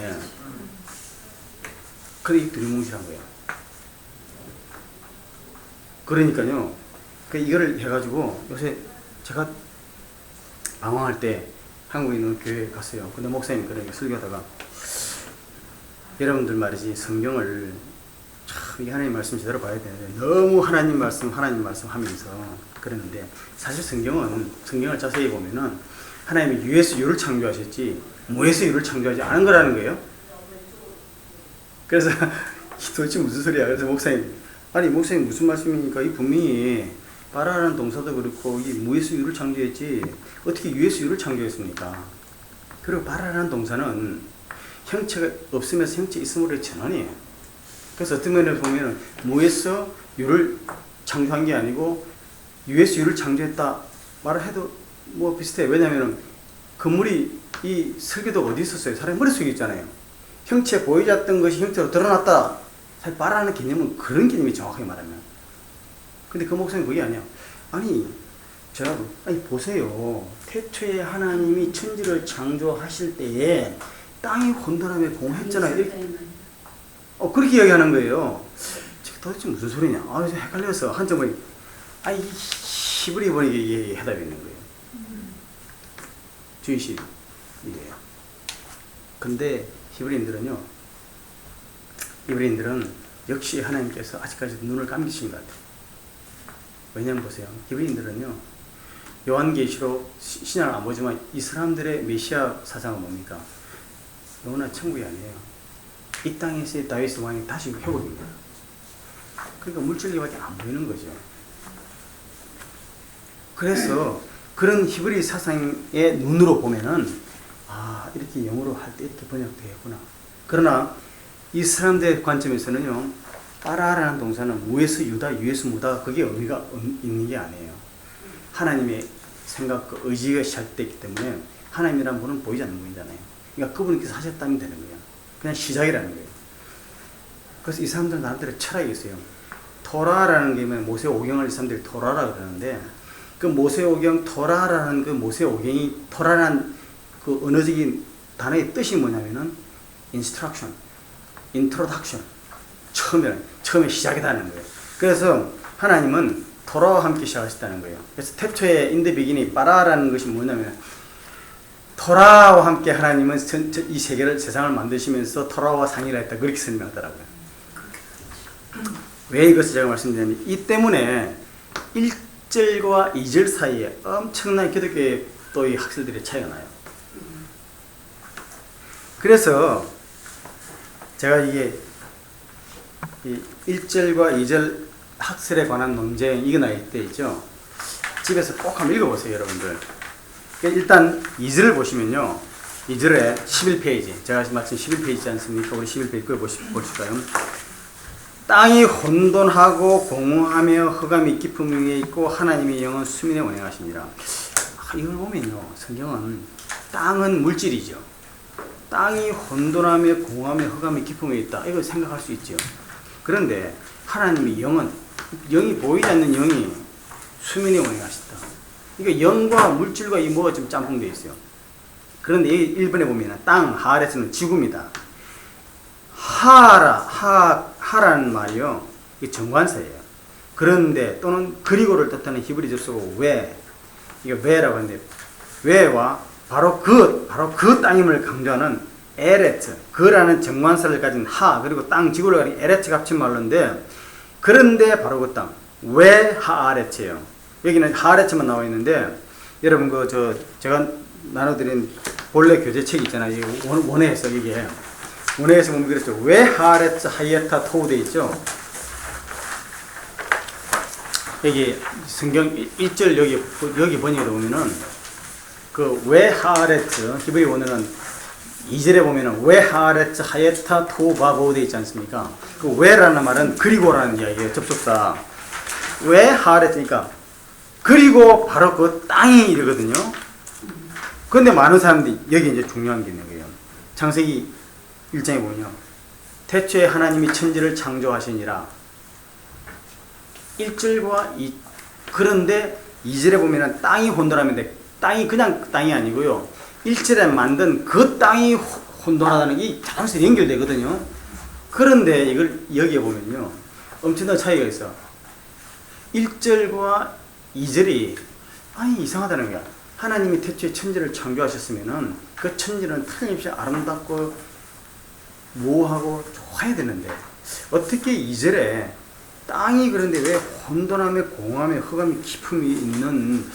그게 두리뭉실한 거예요. 그러니까요. 이거를 해가지고 요새 제가 방황할 때 한국에 있는 교회에 갔어요. 근데 목사님이 그러니까 설교하다가 여러분들 말이지 성경을 참 이 하나님 말씀 제대로 봐야 되는데 너무 하나님 말씀 하면서 그러는데 사실 성경을 자세히 보면은 하나님이 유에서 유를 창조하셨지 무에서 유를 창조하지 않은 거라는 거예요. 그래서 도대체 무슨 소리야? 그래서 목사님 무슨 말씀입니까? 이 분명히 바라라는 동사도 그렇고 이 무에서 유를 창조했지 어떻게 유에서 유를 창조했습니까? 그리고 바라라는 동사는 형체가 없으면서 형체 있음으로의 전환이에요. 그래서 어떤 면에서 보면 무에서 유를 창조한 게 아니고 유에서 유를 창조했다 말을 해도 뭐 비슷해. 왜냐하면 건물이 이 설계도가 어디 있었어요? 사람의 머릿속에 있잖아요. 형체 보이지 않던 것이 형체로 드러났다. 사실 바라는 개념은 그런 개념이 정확하게 말하면. 근데 그 목사님 그게 아니야. 아니 보세요. 태초에 하나님이 천지를 창조하실 때에 땅이 혼돈함에 공했잖아요. 그렇게 이야기하는 거예요. 도대체 무슨 소리냐? 헷갈려서 한참 보니 히브리 보니 이게 해답이 있는 거예요. 주의식 이게요. 근데 히브리인들은 역시 하나님께서 아직까지 눈을 감기신 것 같아요. 왜냐면 보세요. 히브리인들은요. 요한계시록 신약을 안 보지만 이 사람들의 메시아 사상은 뭡니까? 영원한 천국이 아니에요. 이 땅에서의 다윗 왕이 다시 회복입니다. 그러니까 물질리밖에 안 보이는 거죠. 그래서 그런 히브리 사상의 눈으로 보면은 이렇게 영어로 할 때 이렇게 번역되었구나. 그러나 이 사람들의 관점에서는요. 따라라는 동사는 무에서 유다, 유에서 무다 그게 의미가 있는 게 아니에요. 하나님의 생각과 의지가 시작됐기 때문에 하나님이라는 분은 보이지 않는 분이잖아요. 그러니까 그분께서 하셨다면 되는 거예요. 그냥 시작이라는 거예요. 그래서 이 사람들은 나름대로 철학이 있어요. 토라라는 게 모세오경을 이 사람들이 토라라고 그러는데 그 모세오경 토라라는 그 모세오경이 토라라는 그 언어적인 단어의 뜻이 뭐냐면은 instruction, introduction 처음에 시작이라는 거예요. 그래서 하나님은 토라와 함께 시작하셨다는 거예요. 그래서 태초에 in the beginning 바라라는 것이 뭐냐면 토라와 함께 하나님은 이 세계를 세상을 만드시면서 토라와 상의를 했다 그렇게 설명하더라고요. 왜 이것을 제가 말씀드리냐면 이 때문에 1절과 2절 사이에 엄청난 기독교의 또 이 학설들의 차이가 나요. 그래서 제가 이게 이 1절과 2절 학설에 관한 논쟁 이거 나올 때 있죠. 집에서 꼭 한번 읽어보세요, 여러분들. 일단 2절을 보시면요. 2절에 11페이지. 제가 마침 11페이지지 않습니까? 우리 11페이지 그걸 보실까요? 땅이 혼돈하고 공허하며 흑암이 깊음 위에 있고 하나님의 영은 수면에 운행하시니라. 이걸 보면요. 성경은 땅은 물질이죠. 땅이 혼돈하며 공허하며 흑암이 깊음 위에 있다. 이걸 생각할 수 있죠. 그런데 하나님의 영은 영이 보이지 않는 영이 수면에 운행하시다. 이게 영과 물질과 이 뭐가 좀 짬뽕되어 있어요. 그런데 여기 1번에 보면 땅, 하아레스는 지구입니다. 하라는 말이요. 이게 정관사예요. 그런데 또는 그리고를 뜻하는 히브리 접속어 왜, 이게 왜라고 하는데 왜와 바로 그 땅임을 강조하는 에레트, 그라는 정관사를 가진 하, 그리고 땅, 지구를 가진 에레트가 합친 말로인데, 그런데 바로 그 땅, 왜 하아레트예요. 여기는 하아레트만 나와 있는데, 여러분 제가 나눠드린 본래 교재책 있잖아요. 원의 해석 이게. 원의 해석 보면 그랬죠. 왜 하아레트 하이에타 토우 돼 있죠. 여기 성경 1절 여기 번역에 보면은 그 왜 하아레트 히브리 원어는 2절에 보면은 왜 하아레트 하이에타 토우 바보 돼 있지 않습니까? 그 왜라는 말은 그리고라는 이야기예요. 접속사. 왜 하아레트니까 그리고 바로 그 땅이 이르거든요. 그런데 많은 사람들이 여기 이제 중요한 게 있는 거예요. 창세기 1장에 보면요. 태초에 하나님이 천지를 창조하시니라. 1절과 그런데 2절에 보면은 땅이 혼돈하는데 땅이 그냥 땅이 아니고요. 1절에 만든 그 땅이 혼돈하다는 게 자연스레 연결되거든요. 그런데 이걸 여기에 보면요. 엄청난 차이가 있어. 1절과 2절이 이상하다는 거야. 하나님이 태초에 천지를 창조하셨으면은 그 천지는 틀림없이 아름답고 모호하고 좋아야 되는데 어떻게 2절에 땅이 그런데 왜 혼돈함에 공허함에 흑암에 깊음이 있는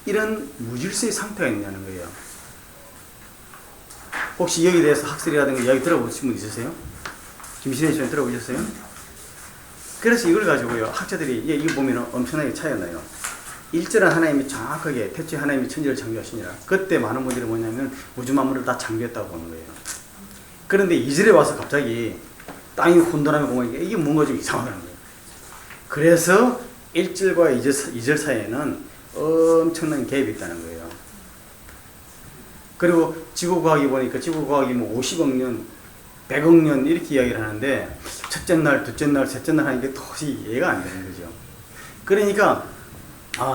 이런 무질서의 상태가 있냐는 거예요. 혹시 여기에 대해서 학설이라든가 이야기 들어보신 분 있으세요? 김신혜 씨는 들어보셨어요? 그래서 이걸 가지고요 학자들이 이거 보면 엄청나게 차이가 나요. 1절은 하나님이 정확하게 태초에 하나님이 천지를 창조하시니라. 그때 많은 분들이 뭐냐면 우주 만물을 다 창조했다고 보는 거예요. 그런데 2절에 와서 갑자기 땅이 혼돈함에 공허하니까 이게 뭔가 좀 이상하다는 거예요. 그래서 1절과 2절 사이에는 엄청난 갭이 있다는 거예요. 그리고 지구과학이 보니까 지구과학이 뭐 50억 년, 100억 년 이렇게 이야기를 하는데 첫째 날, 둘째 날, 셋째 날 하는 게 도저히 이해가 안 되는 거죠. 그러니까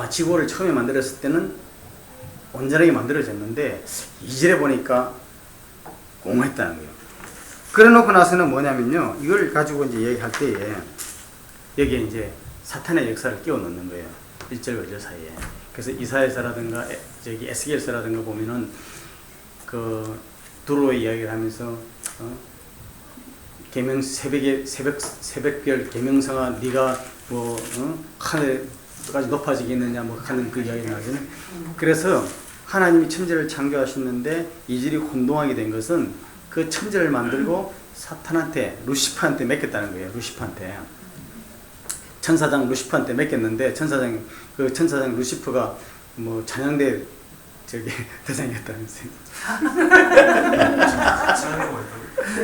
지구를 처음에 만들었을 때는 온전하게 만들어졌는데 2절에 보니까 공허했다는 거예요. 그래 놓고 나서는 뭐냐면요. 이걸 가지고 이제 얘기할 때에 여기에 이제 사탄의 역사를 끼워 넣는 거예요. 1절과 2절 사이에. 그래서 이사야서라든가 에스겔서라든가 보면은 그 두로의 이야기를 하면서 새벽별 계명성아 네가 하늘까지 높아지겠느냐 하는 그 이야기를 하잖아요. 그래서 하나님이 천지를 창조하셨는데 이질이 혼동하게 된 것은 그 천지를 만들고 사탄한테 루시퍼한테 맡겼다는 거예요. 루시퍼한테. 천사장 루시퍼한테 맡겼는데 천사장 루시퍼가 뭐 찬양대 대장이었다면서요.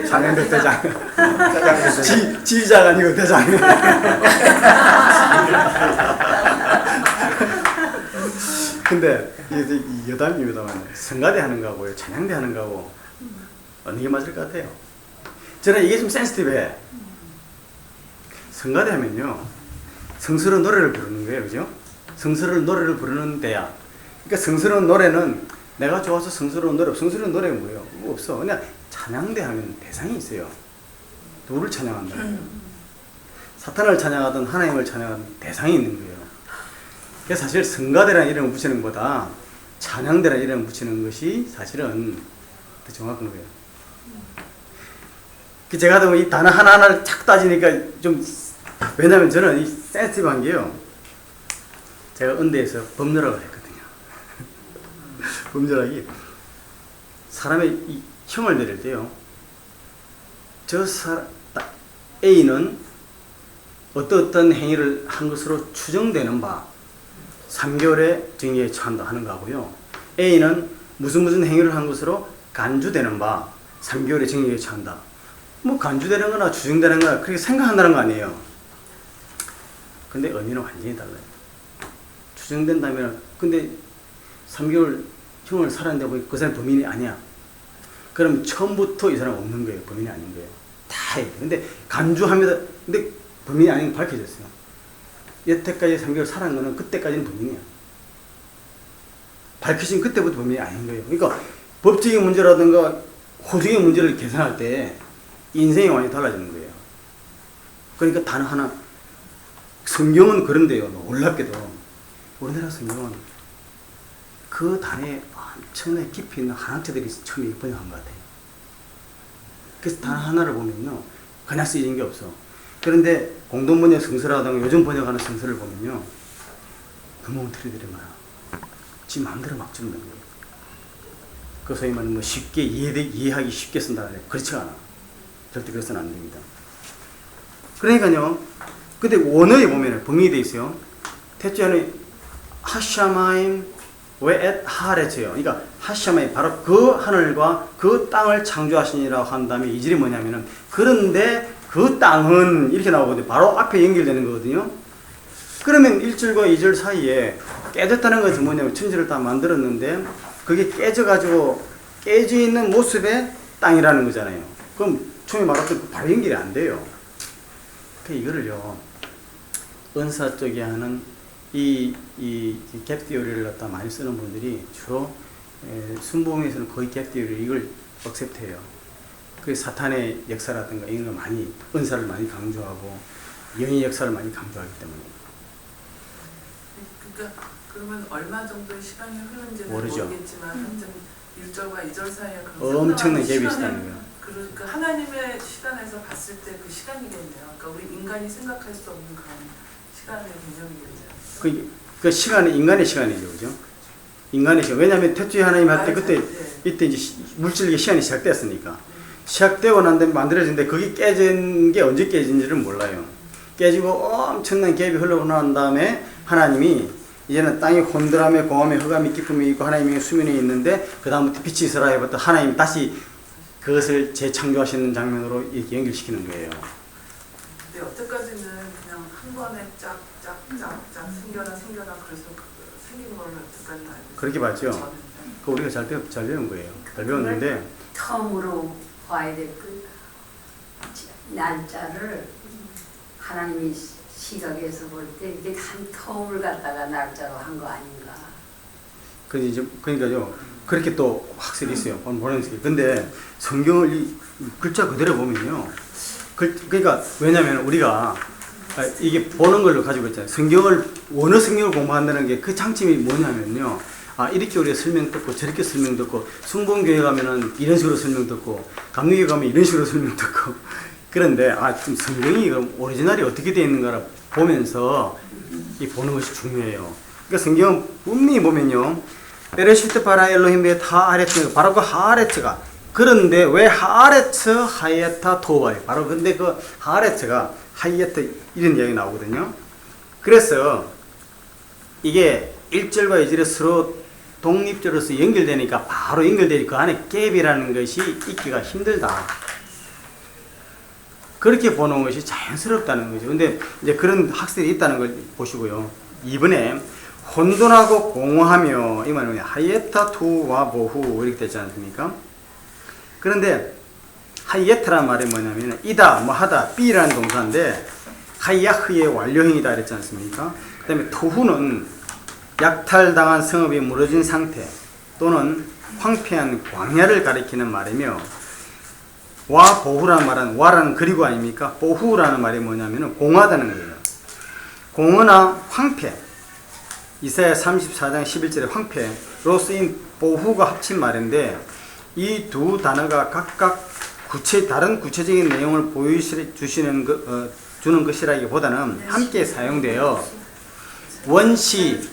찬양대 대장. 지휘자가 아니고 대장. 근데 이 여담입니다만 성가대 하는 거하고 찬양대 하는 거하고 어느 게 맞을 것 같아요? 저는 이게 좀 센시티브해. 성가대 하면요. 성스러운 노래를 부르는 거예요. 그죠? 성스러운 노래를 부르는 데야. 그러니까 성스러운 노래는 내가 좋아서 성스러운 노래가 뭐예요? 뭐 없어. 그냥 찬양대 하면 대상이 있어요. 누구를 찬양한다는 거예요? 사탄을 찬양하든 하나님을 찬양하든 대상이 있는 거예요. 그래서 사실 성가대라는 이름을 붙이는 것보다 찬양대라는 이름을 붙이는 것이 사실은 더 정확한 거예요. 제가 이 단어 하나하나를 착 따지니까 좀, 왜냐면 저는 이 센시티브한 게요. 제가 은대에서 법률학을 했거든요. 법률학이 사람의 이 형을 내릴 때요. A는 어떤 행위를 한 것으로 추정되는 바 3개월의 징계에 처한다 하는 거고요. A는 무슨 행위를 한 것으로 간주되는 바 3개월의 징계에 처한다. 뭐 간주되는 거나 추정되는 거나 그렇게 생각한다는 거 아니에요. 근데 의미는 완전히 달라요. 추정된다면 근데 3개월 형을 살았는데 뭐 그 사람 범인이 아니야. 그럼 처음부터 이 사람 없는 거예요. 범인이 아닌 거예요. 다 얘기해요. 근데 간주합니다. 근데 범인이 아닌 게 밝혀졌어요. 여태까지 3개월 살았는 거는 그때까지는 범인이야. 밝혀진 그때부터 범인이 아닌 거예요. 그러니까 법적인 문제라든가 호적의 문제를 계산할 때 인생이 완전히 달라지는 거예요. 그러니까 단 하나, 성경은 그런데요, 놀랍게도 우리나라 성경은 그 단에 엄청나게 깊이 있는 한학자들이 처음에 번역한 것 같아요. 그래서 단 하나를 보면요, 그냥 쓰이는 게 없어. 그런데 공동번역 성서라든가 요즘 번역하는 성서를 보면요, 너무 틀리들이 많아. 지 마음대로 막 적는 거예요. 그 소위 말하는 뭐 쉽게 이해하기 쉽게 쓴다. 그렇지 않아. 절대 그래서는 안 됩니다. 그러니까요, 근데 원어에 보면 번역이 돼 있어요. 태초에는 하샤마임 웨엣 하레츠예요. 그러니까 하샤마임, 바로 그 하늘과 그 땅을 창조하시니라고 한 다음에 이절이 뭐냐면은, 그런데 그 땅은 이렇게 나오거든요. 바로 앞에 연결되는 거거든요. 그러면 1절과 2절 사이에 깨졌다는 것은 뭐냐면, 천지를 다 만들었는데 그게 깨져가지고 깨져 있는 모습의 땅이라는 거잖아요. 그럼 처음에 말했던 바로 연결이 안 돼요. 그 이거를요, 은사 쪽에 하는 이 갭 디오리를 갖다 많이 쓰는 분들이 주로 순복음에서는 거의 갭 디오리 이걸 억셉트해요. 그 사탄의 역사라든가 이런 거 많이, 은사를 많이 강조하고 영의 역사를 많이 강조하기 때문에. 그러니까 그러면 얼마 정도의 시간이 흐른지는 모르죠. 모르겠지만 현재 1절과 2절 사이에 엄청난 갭이 있다는 거예요. 그러니까 하나님의 시간에서 봤을 때 그 시간이겠네요. 그러니까 우리 인간이 생각할 수 없는 그런 시간의 개념이겠죠. 그 시간이 인간의 시간이죠, 그죠? 인간의 시간. 왜냐하면 태초에 하나님 할 때 그때 이때 이제 물질의 시간이 시작됐으니까. 시작되고 난 다음에 만들어진데 그게 깨진 게 언제 깨진지를 몰라요. 깨지고 엄청난 갭이 흘러난 다음에 하나님이 이제는 땅이 혼돈함에 공함에 흑암이 기쁨이 있고 하나님의 수면에 있는데 그 다음부터 빛이 있으라 해부터 하나님이 다시 그것을 재창조하시는 장면으로 이렇게 연결시키는 거예요. 근데 여태까지는 그냥 한 번에 짝짝짝짝 생겨나 그래서 생긴 걸로 여태까지 알고 그렇게 봤죠. 그 우리가 잘 배운 거예요. 잘 배웠는데 처음으로 봐야 될 그 날짜를 하나님이 시각에서 볼 때 이게 한 터울 갖다가 날짜로 한 거 아닌가. 그러니까요. 그렇게 또 확실히 있어요. 보는 게. 근데 성경을 이 글자 그대로 보면요. 그러니까 왜냐면 우리가 이게 보는 걸로 가지고 있잖아요. 원어 성경을 공부한다는 게 그 장점이 뭐냐면요. 이렇게 우리가 설명 듣고 저렇게 설명 듣고 순봉교회 가면은 이런 식으로 설명 듣고 감리교회 가면 이런 식으로 설명 듣고 그런데 좀 성경이 오리지널이 어떻게 되어 있는가를 보면서 이 보는 것이 중요해요. 그러니까 성경은 분명히 보면요. 베레시트 바라 엘로힘의 하아레츠, 바로 그 하아레츠가, 그런데 왜 하아레츠 하이에타 토바이, 바로 근데 그 하아레츠가 하이에타 이런 이야기 나오거든요. 그래서 이게 1절과 2절에 서로 독립적으로서 연결되니까 바로 연결되니 그 안에 갭이라는 것이 있기가 힘들다. 그렇게 보는 것이 자연스럽다는 거죠. 근데 이제 그런 학설이 있다는 걸 보시고요. 이번에 혼돈하고 공허하며, 이 말은 하이에타 투와 보후 이렇게 되지 않습니까? 그런데 하이에타란 말이 뭐냐면 이다, 뭐 하다, 비라는 동사인데 하이야흐의 완료형이다 그랬지 않습니까? 그 다음에 토후는 약탈당한 성읍이 무너진 상태 또는 황폐한 광야를 가리키는 말이며, 와 보후라는 말은 와라는 그리고 아닙니까? 보후라는 말이 뭐냐면 공허하다는 거예요. 공허나 황폐, 이사야 34장 11절에 황폐로 쓰인 보후가 합친 말인데 이 두 단어가 각각 다른 구체적인 내용을 보여주시는 주는 것이라기보다는 함께 사용되어 원시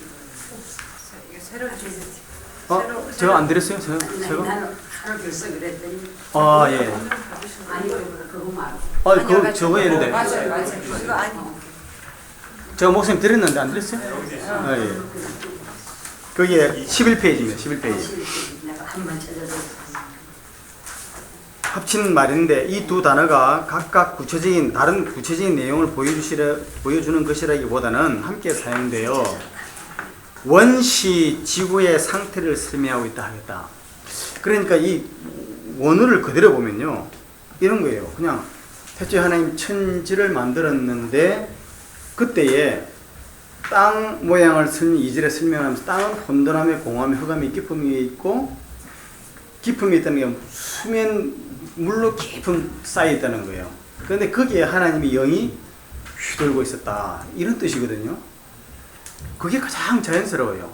제가 안 드렸어요? 제가? 나는 하루 벌써 그랬더니 예. 아니 그거 말고 그거 저거 했는데 맞아요. 이거 아니. 제가 목사님 드렸는데 안 드렸어요? 예. 그게 11페이지입니다. 11페이지. 내가 한번 찾아봤어. 합친 말인데 이 두 단어가 각각 다른 구체적인 내용을 보여주는 것이라기보다는 함께 사용되어 원시 지구의 상태를 설명하고 있다 하겠다. 그러니까 이 원어를 그대로 보면요, 이런 거예요. 그냥 태초에 하나님 천지를 만들었는데 그때에 땅 모양을 2절에 설명하면서 땅은 혼돈함에 공함에 흑암에 깊음이 있고 깊음이 있다는 게 수면 물로 깊은 쌓여 있다는 거예요. 그런데 거기에 하나님의 영이 휘돌고 있었다 이런 뜻이거든요. 그게 가장 자연스러워요.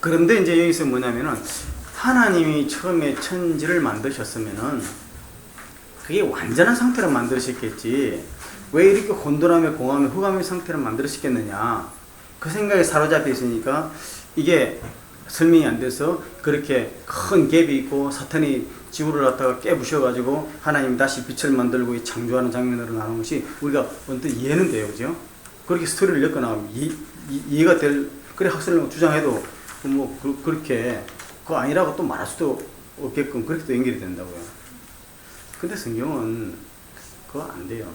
그런데 이제 여기서 뭐냐면은 하나님이 처음에 천지를 만드셨으면은 그게 완전한 상태로 만드셨겠지 왜 이렇게 혼돈함에 공함에 흑암의 상태로 만드셨겠느냐 그 생각에 사로잡혀 있으니까 이게 설명이 안 돼서 그렇게 큰 갭이 있고 사탄이 지구를 갖다가 깨부셔가지고 하나님이 다시 빛을 만들고 창조하는 장면으로 나오는 것이 우리가 언뜻 이해는 돼요. 그죠? 그렇게 스토리를 엮거나 이해가 될 그래 학설로 주장해도 뭐 그렇게 그거 아니라고 또 말할 수도 없게끔 그렇게 또 연결이 된다고요. 근데 성경은 그거 안 돼요.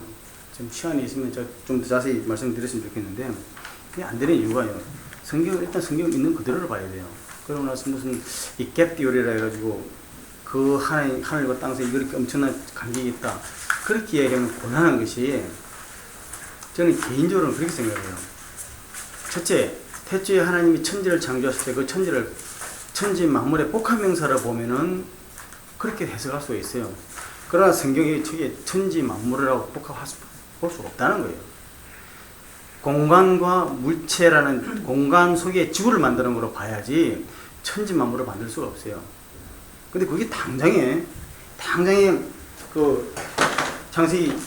좀 시간이 있으면 좀 더 자세히 말씀드렸으면 좋겠는데 그게 안 되는 이유가요. 일단 성경을 있는 그대로를 봐야 돼요. 그러고 나서 무슨 이 갭 디오리라 해가지고 그 하늘과 땅에서 이렇게 엄청난 간격이 있다. 그렇게 얘기하면 곤란한 것이 저는 개인적으로는 그렇게 생각해요. 첫째, 태초에 하나님이 천지를 창조하실 때 그 천지 만물의 복합명사를 보면은 그렇게 해석할 수가 있어요. 그러나 성경이 천지 만물이라고 볼 수가 없다는 거예요. 공간과 물체라는 공간 속에 지구를 만드는 거로 봐야지 천지 만물을 만들 수가 없어요. 근데 그게 당장에 그 창세기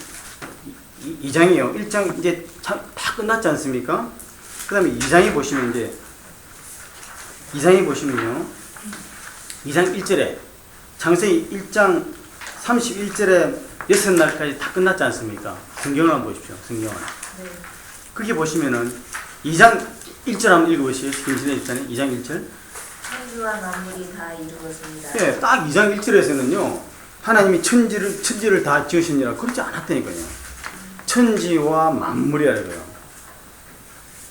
2장이에요. 1장 이제 다 끝났지 않습니까? 그 다음에 2장에 보시면 이제 2장에 보시면요. 2장 1절에 창세기 1장 31절에 6날까지 다 끝났지 않습니까? 성경을 한번 보십시오. 성경을. 네. 그렇게 보시면은 2장 1절 한번 읽어보시죠. 김신의 입장에 2장 1절. 천지와 만물이 다 이루어집니다. 예, 딱 2장 1절에서는요. 하나님이 천지를 다 지으시니라 그렇지 않았다니까요. 천지와 만물이라고요.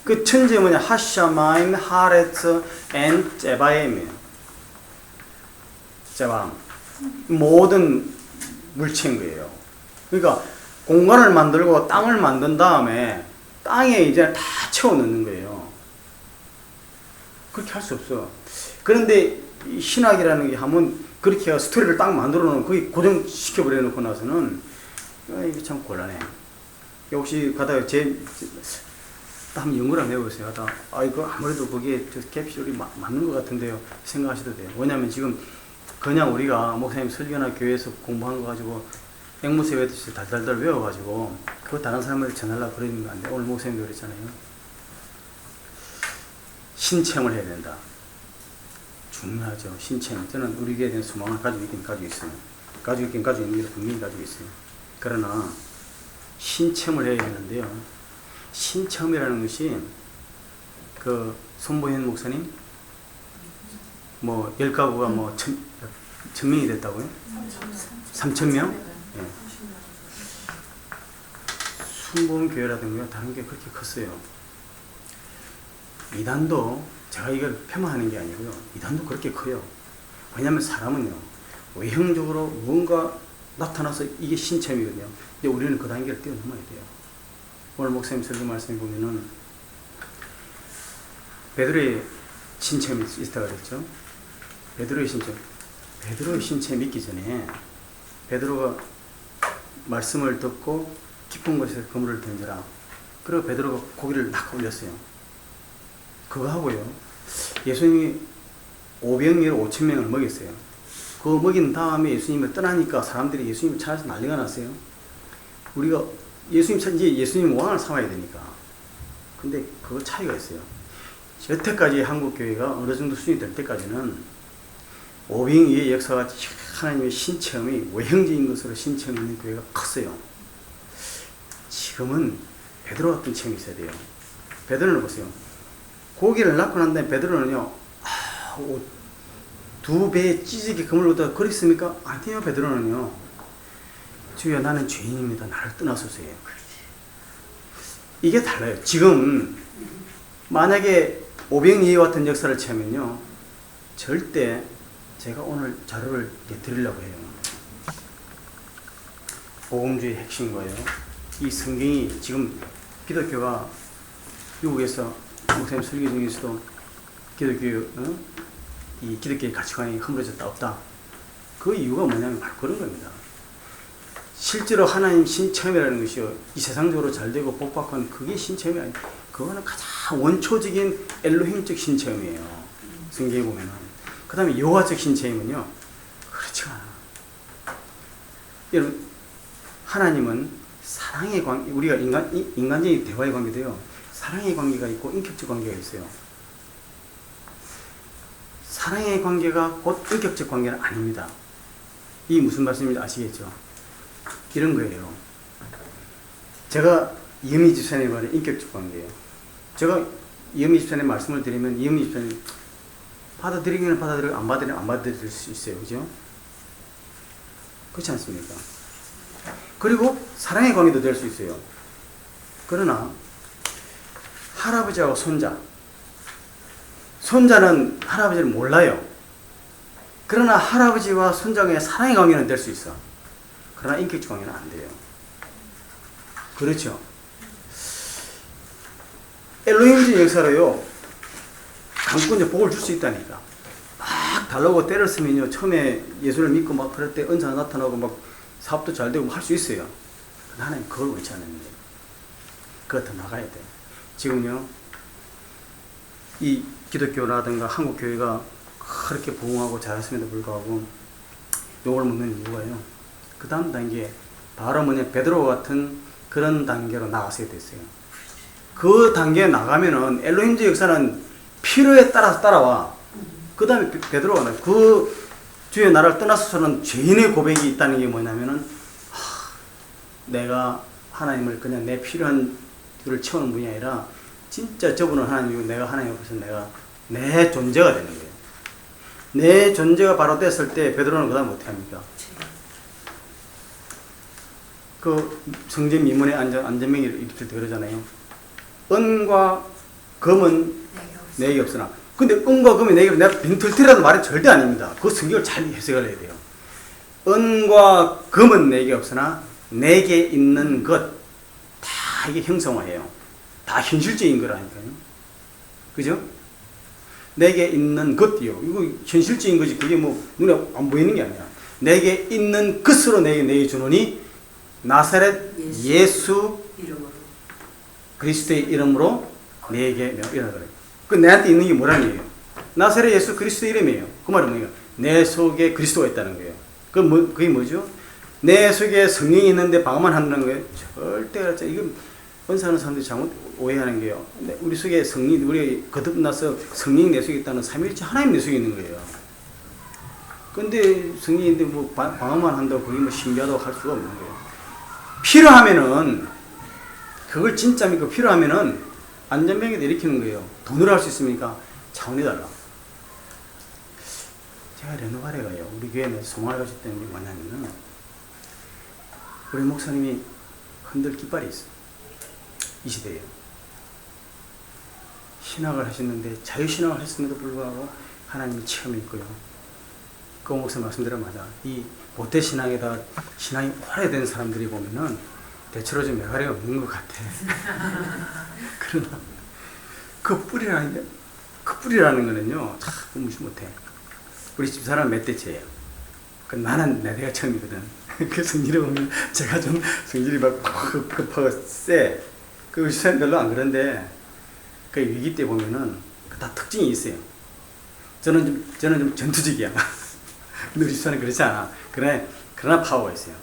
그 천지가 뭐냐? 하샤마임, 하레츠, 앤 제바임이에요. 제밤. 모든 물체인 거예요. 그러니까 공간을 만들고 땅을 만든 다음에 땅에 이제 다 채워 넣는 거예요. 그렇게 할 수 없어. 그런데 신학이라는 게 하면 그렇게 스토리를 딱 만들어 놓은 거의 고정시켜 버려 놓고 나서는 이게 참 곤란해. 혹시 가다가 한번 연구를 한번 해보세요. 하다가 이거 아무래도 거기에 캡슐이 맞는 것 같은데요. 생각하셔도 돼요. 왜냐하면 지금 그냥 우리가 목사님 설교나 교회에서 공부한 거 가지고 앵무새 외듯이 달달달 외워가지고 그거 다른 사람한테 전하려고 그러는 거 안 돼. 오늘 목사님도 그랬잖아요. 신체험을 해야 된다. 중요하죠. 신체험. 저는 우리 교회에 대한 소망을 가지고 있어요. 가지고 있는 게 분명히 가지고 있어요. 그러나 신체험을 해야 되는데요. 신체험이라는 것이 그 손보현 목사님 뭐 10가구가 뭐 1000명이 됐다고요? 3000명? 예. 순복음 교회라든가 다른 게 그렇게 컸어요. 이단도 제가 이걸 폄하하는 게 아니고요. 이단도 그렇게 커요. 왜냐하면 사람은요. 외형적으로 뭔가 나타나서 이게 신체험이거든요. 근데 우리는 그 단계를 뛰어넘어야 돼요. 오늘 목사님 설교 말씀해 보면은 베드로의 신체험이 있다고 그랬죠. 베드로의 신체험 있기 전에 베드로가 말씀을 듣고 깊은 곳에서 그물을 던져라. 그리고 베드로가 고기를 딱 올렸어요. 그거 하고요. 예수님이 500명, 5000명을 먹였어요. 그거 먹인 다음에 예수님을 떠나니까 사람들이 예수님을 찾아서 난리가 났어요. 우리가 예수님 왕을 삼아야 되니까. 근데 그거 차이가 있어요. 여태까지 한국 교회가 어느 정도 수준이 될 때까지는 500의 역사가 하나님의 신체험이 외형적인 것으로 신체험 있는 교회가 컸어요. 지금은 베드로 같은 체험이 있어야 돼요. 베드로를 보세요. 고기를 낳고 난 다음에 베드로는요, 2배의 찌질게 그물로 다 그랬습니까? 아니요, 베드로는요, 주여 나는 죄인입니다. 나를 떠나소서요. 이게 달라요. 지금 만약에 500년 같은 역사를 채우면요, 절대 제가 오늘 자료를 드리려고 해요. 복음주의 핵심과요. 이 성경이 지금 기독교가 미국에서 목사님 설교 중에서도 이 기독교의 가치관이 허물어졌다 없다. 그 이유가 뭐냐면 바로 그런 겁니다. 실제로 하나님 신체험이라는 것이요, 이 세상적으로 잘 되고 복받고는 그게 신체험이 아니에요. 그거는 가장 원초적인 엘로힘적 신체험이에요. 성경에 보면은. 그 다음에 여호와적 신체험은요, 그렇지 않아. 여러분, 하나님은 사랑의 관계, 우리가 인간적인 대화의 관계도요, 사랑의 관계가 있고 인격적 관계가 있어요. 사랑의 관계가 곧 인격적 관계는 아닙니다. 이게 무슨 말씀인지 아시겠죠? 이런 거예요. 제가 이은미 집사님에 관한 인격적 관계예요. 제가 이은미 집사님 말씀을 드리면 이은미 집사님 받아들이기는 받아들이고 안 받아들이면 안 받아들일 수 있어요. 그죠? 그렇지 않습니까? 그리고 사랑의 관계도 될 수 있어요. 그러나 할아버지하고 손자는 할아버지를 몰라요. 그러나 할아버지와 손자 간의 사랑의 관계는 될 수 있어. 그러나 인격적 관계는 안 돼요. 그렇죠? 엘로힘적 역사로요, 강권적 복을 줄 수 있다니까. 막 달라고 때를 쓰면요, 처음에 예수를 믿고 막 그럴 때 은사가 나타나고 막 사업도 잘 되고 할 수 있어요. 그러나 하나님 그걸 원치 않는 거예요. 그거 더 나가야 돼. 지금요, 이 기독교라든가 한국 교회가 그렇게 부흥하고 잘했음에도 불구하고 욕을 먹는 이유가요, 그 다음 단계, 바로 베드로 같은 그런 단계로 나가게 됐어요. 그 단계에 나가면은 엘로힘적 역사는 필요에 따라서 따라와. 그 다음에 베드로가 그 주의 나라를 떠나서는 죄인의 고백이 있다는 게 뭐냐면은, 내가 하나님을 그냥 내 필요한 를 채우는 분이 아니라 진짜 저분은 하나님이고 내가 하나님 앞에서 내가 내 존재가 되는 거예요. 내 존재가 바로 됐을 때 베드로는 그 다음 어떻게 합니까? 그 성전 미문의 안전명의를 읽을 때 그러잖아요. 은과 금은 내게 없으나. 근데 은과 금이 내게 없으나, 내가 빈털터리라는 말이 절대 아닙니다. 그 성경을 잘 해석을 해야 돼요. 은과 금은 내게 없으나 내게 있는 것, 다 이게 형성화해요. 다 현실적인 거라니까요. 그죠? 내게 있는 것이요. 이거 현실적인 거지. 그게 뭐 눈에 안 보이는 게 아니야. 내게 있는 것으로 내게 주노니 나사렛 예수 이름으로 그리스도의 이름으로 내게 이라 그래요. 그 내한테 있는 게 뭐라는 얘기예요? 나사렛 예수 그리스도의 이름이에요. 그 말은 뭐예요? 내 속에 그리스도가 있다는 거예요. 그게 뭐죠? 내 속에 성령이 있는데 방어만 한다는 거예요. 절대 그렇지. 이건 은사하는 사람들이 잘못 오해하는 게요. 우리 속에 성령, 우리 거듭나서 성령이 내 속에 있다는 삼위일체 하나님 내 속에 있는 거예요. 근데 성령인데 뭐 방어만 한다고 그게 뭐 신비하다고 할 수가 없는 거예요. 필요하면은, 그걸 진짜 믿고 필요하면은 안전병에도 일으키는 거예요. 돈으로 할 수 있으니까 차원이 달라. 제가 레노바레가요, 우리 교회에 소망을 가졌다는 게 뭐냐면은, 우리 목사님이 흔들 깃발이 있어. 이 시대에. 신학을 하셨는데, 자유신학을 했음에도 불구하고 하나님의 체험이 있고요. 그 목사 말씀대로 맞아. 이 모태신앙에다 신앙이 오래된 사람들이 보면은 대체로 좀 메가리가 없는 것 같아. 그러나 그 뿌리라는 거는요, 참 무시 못해. 우리 집사람 몇 대째예요. 나는 내가 처음이거든. 그 성질이 보면 제가 좀 성질이 막 급하고 세. 그 집사람 별로 안 그런데 그 위기 때 보면은 다 특징이 있어요. 저는 좀 전투적이야. 근데 우리 집사람은 그렇지 않아. 그러나 파워가 있어요.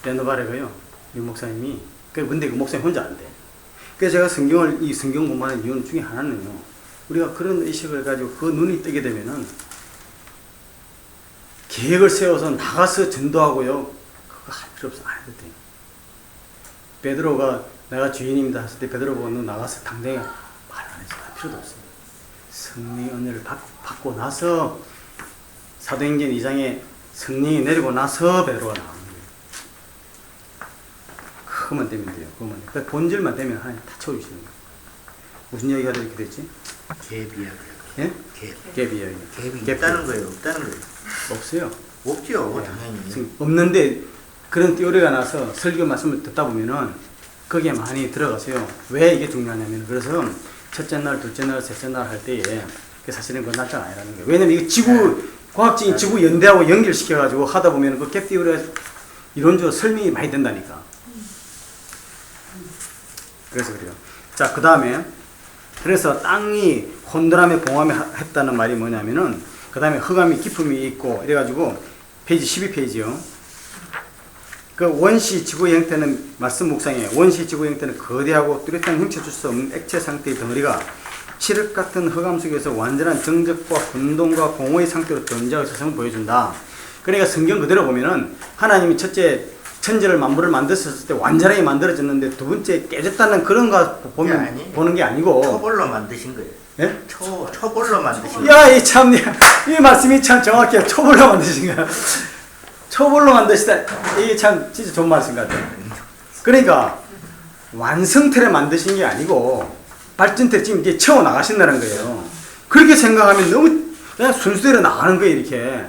레노바레가요, 이 목사님이, 근데 그 목사님 혼자 안 돼. 그래서 제가 이 성경 공부하는 이유 중에 하나는요, 우리가 그런 의식을 가지고 그 눈이 뜨게 되면은 계획을 세워서 나가서 전도하고요, 그거 할 필요 없어. 안 해도 돼. 베드로가 내가 주인입니다 했을 때 베드로 보고 너 나가서 당장에 말 안 해서 할 필요도 없어요. 성령의 은혜를 받고 나서 사도행전 2장에 성령이 내리고 나서 베드로가 나오는 거예요. 그것만 되면 돼요. 그것만. 그러니까 본질만 되면 하나님 다 채워주시는 거예요. 무슨 이야기가 이렇게 됐지? 갭 이야기. 예? 갭. 갭 이야기. 갭이 있다는 거예요. 없다는 거예요. 없어요. 없죠. 네. 당연히. 없는데 그런 띠오리가 나서 설교 말씀을 듣다 보면은 거기에 많이 들어가세요. 왜 이게 중요하냐면, 그래서 첫째 날, 둘째 날, 셋째 날 할 때에 그 사실은 그 날짜가 아니라는 거예요. 왜냐면 이게 지구, 과학적인 지구 연대하고 연결시켜가지고 하다 보면 그 갭 띠울에 이론적으로 설명이 많이 된다니까. 그래서 그래요. 자, 그 다음에, 그래서 땅이 혼돈함에 공함에 했다는 말이 뭐냐면은, 그 다음에 흑암이 기품이 있고, 이래가지고, 페이지 12페이지요. 그 원시 지구의 형태는, 말씀 묵상에, 원시 지구의 형태는 거대하고 뚜렷한 형체 줄 수 없는 액체 상태의 덩어리가 칠흑 같은 흑암 속에서 완전한 정적과 혼돈과 공허의 상태로 존재하고 있음을 보여준다. 그러니까 성경 그대로 보면은, 하나님이 첫째, 천지를 만물을 만드셨을 때 완전하게 만들어졌는데 두 번째 깨졌다는 그런 거 보면 아니, 보는 게 아니고 초벌로 만드신 거예요. 예? 초벌로 만드신 거예요. 야, 이 참, 이 말씀이 참 정확해요. 초벌로 만드신 거야. 초벌로 만드시다. 이게 참 진짜 좋은 말씀 같아요. 그러니까 완성태를 만드신 게 아니고 발전태를 지금 이제 채워 나가신다는 거예요. 그렇게 생각하면 너무 그냥 순수대로 나가는 거예요, 이렇게.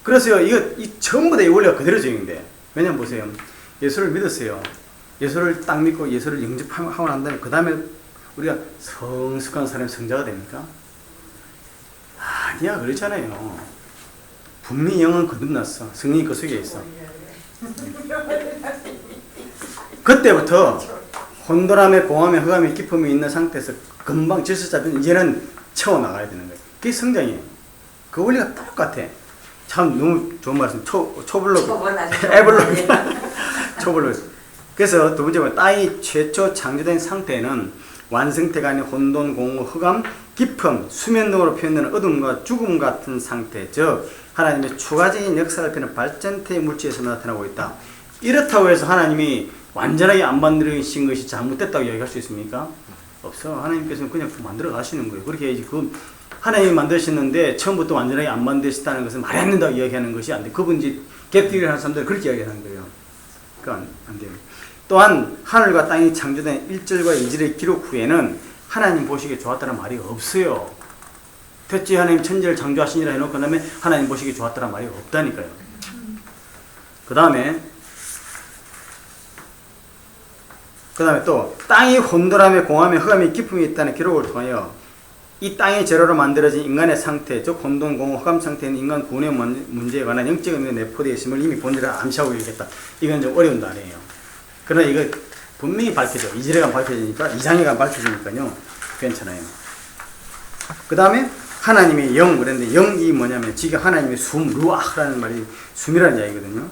그래서 이 전부 다 이 원리가 그대로 적용돼. 왜냐면 보세요. 예수를 믿었어요. 예수를 딱 믿고 예수를 영접하고 난 다음에 그 다음에 우리가 성숙한 사람이 성자가 됩니까? 아니야, 그렇잖아요. 분명히 영은 거듭났어. 성령이 그 속에 있어. 그때부터 혼돈함에 공함에 흑암에 기품이 있는 상태에서 금방 질서 잡히면 이제는 채워나가야 되는 거예요. 그게 성장이에요. 그 원리가 똑같아. 참 너무 좋은 말씀. 초블록. 에블록. 초블록. 그래서 두 번째 번 땅이 최초 창조된 상태는 완성태가 아닌 혼돈, 공허, 흑암, 깊음, 수면 등으로 표현되는 어둠과 죽음 같은 상태, 즉 하나님의 추가적인 역사를 펴는 발전태의 물질에서 나타나고 있다. 이렇다고 해서 하나님이 완전하게 안 만드신 것이 잘못됐다고 이야기할 수 있습니까? 없어. 하나님께서는 그냥 만들어 가시는 거예요. 그렇게 해야지. 하나님이 만드셨는데 처음부터 완전하게 안 만드셨다는 것은 말이 안 된다고 이야기하는 것이 안 돼. 그분이 갭딜을 하는 사람들은 그렇게 이야기하는 거예요. 그러니까 안 돼요. 또한 하늘과 땅이 창조된 1절과 2절의 기록 후에는 하나님 보시기에 좋았다는 말이 없어요. 첫째 하나님 천지를 창조하시니라 해놓고 그 다음에 하나님 보시기에 좋았다는 말이 없다니까요. 그 다음에 또 땅이 혼돈함에 공함에 흑암에 기품이 있다는 기록을 통하여 이 땅의 재료로 만들어진 인간의 상태, 즉 혼돈, 공허, 흑암 상태는 인간 구원의 문제에 관한 영적 의미가 내포되어 있음을 이미 본질을 암시하고 있겠다. 이건 좀 어려운 단어예요. 그러나 이거 분명히 밝혀져. 2절에 가면 밝혀지니까 2장에 가면 밝혀지니까요. 괜찮아요. 그 다음에 하나님의 영, 그런데 영이 뭐냐면 지금 하나님의 숨, 루아흐라는 말이 숨이라는 이야기거든요.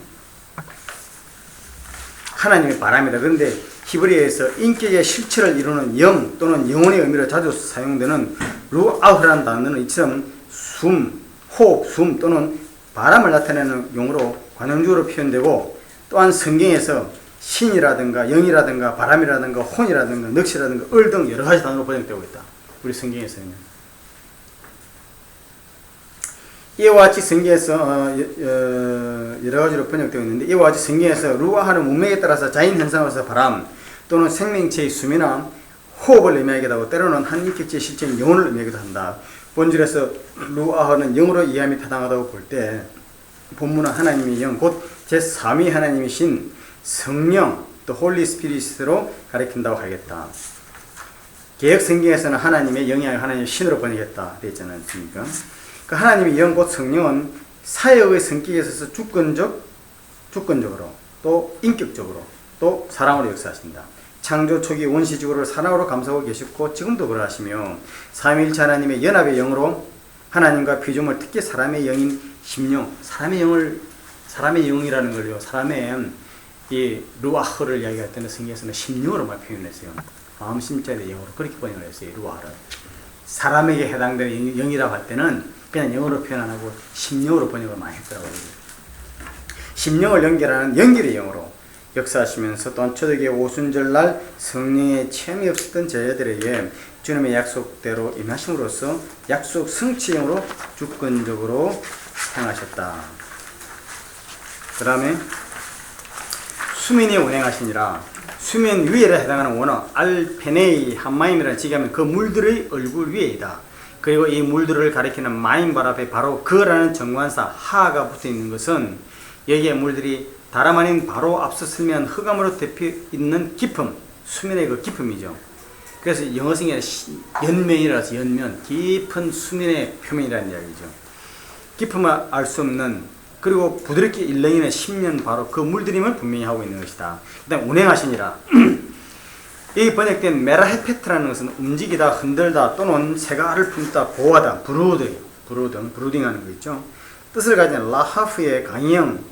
하나님의 바람이다. 그런데 히브리어에서 인격의 실체를 이루는 영 또는 영혼의 의미로 자주 사용되는 루아흐라는 단어는 이처럼 숨, 호흡, 숨 또는 바람을 나타내는 용어로 관용적으로 표현되고, 또한 성경에서 신이라든가 영이라든가 바람이라든가 혼이라든가 넋이라든가 을 등 여러 가지 단어로 번역되고 있다. 우리 성경에서는. 이와 같이 성경에서 여러 가지로 번역되어 있는데, 이와 같이 성경에서 루아하는 문맥에 따라서 자연 현상으로서 바람 또는 생명체의 숨이나 호흡을 의미하기도 하고, 때로는 한 인격체의 실체인 영혼을 의미하기도 한다. 본질에서 루아하는 영으로 이해함이 타당하다고 볼 때 본문은 하나님의 영, 곧 제3위 하나님이신 성령 또 홀리 스피릿으로 가리킨다고 하겠다. 개역 성경에서는 하나님의 영이 아니라 하나님의 신으로 번역했다 되어 있지 않습니까? 그 하나님의 영 곧 성령은 사역의 성격에 있어서 주권적으로 또 인격적으로 또 사랑으로 역사하신다. 창조 초기 원시 지구를 사랑으로 감싸고 계셨고 지금도 그러하시며 삼위일체 하나님의 연합의 영으로 하나님과 피조물, 특히 사람의 영인 심령, 사람의 영이라는 걸요, 사람의 이 루아흐를 이야기할 때는 성경에서는 심령으로 말 표현했어요. 마음 심자의 영으로 그렇게 번역을 했어요. 루아흐를. 사람에게 해당되는 영이라고 할 때는 그냥 영어로 표현 안 하고 심령으로 번역을 많이 했더라고요. 심령을 연결하는 연결의 영으로 역사하시면서 또한 초대교회 오순절날 성령의 체험이 없었던 제자들에게 주님의 약속대로 임하심으로써 약속 성취형으로 주권적으로 행하셨다. 그 다음에 수면이 운행하시니라. 수면 위에 해당하는 원어 알페네이 한마임이라는 지기하면 그 물들의 얼굴 위에이다. 그리고 이 물들을 가리키는 마임 발 앞에 바로 그라는 정관사 하가 붙어 있는 것은 여기에 물들이 다름 아닌 바로 앞서 설명한 흑암으로 덮여 있는 깊음, 수면의 그 깊음이죠. 그래서 영어 성경에 연면이라서 연면, 깊은 수면의 표면이라는 이야기죠. 깊음을 알 수 없는, 그리고 부드럽게 일렁이는 10년 바로 그 물들임을 분명히 하고 있는 것이다. 그 다음 운행하시니라. 이 번역된 메라헤페트라는 것은 움직이다, 흔들다 또는 새가 알을 품다, 보호하다, 브루딩하는 거 있죠. 뜻을 가진 라하프의 강형,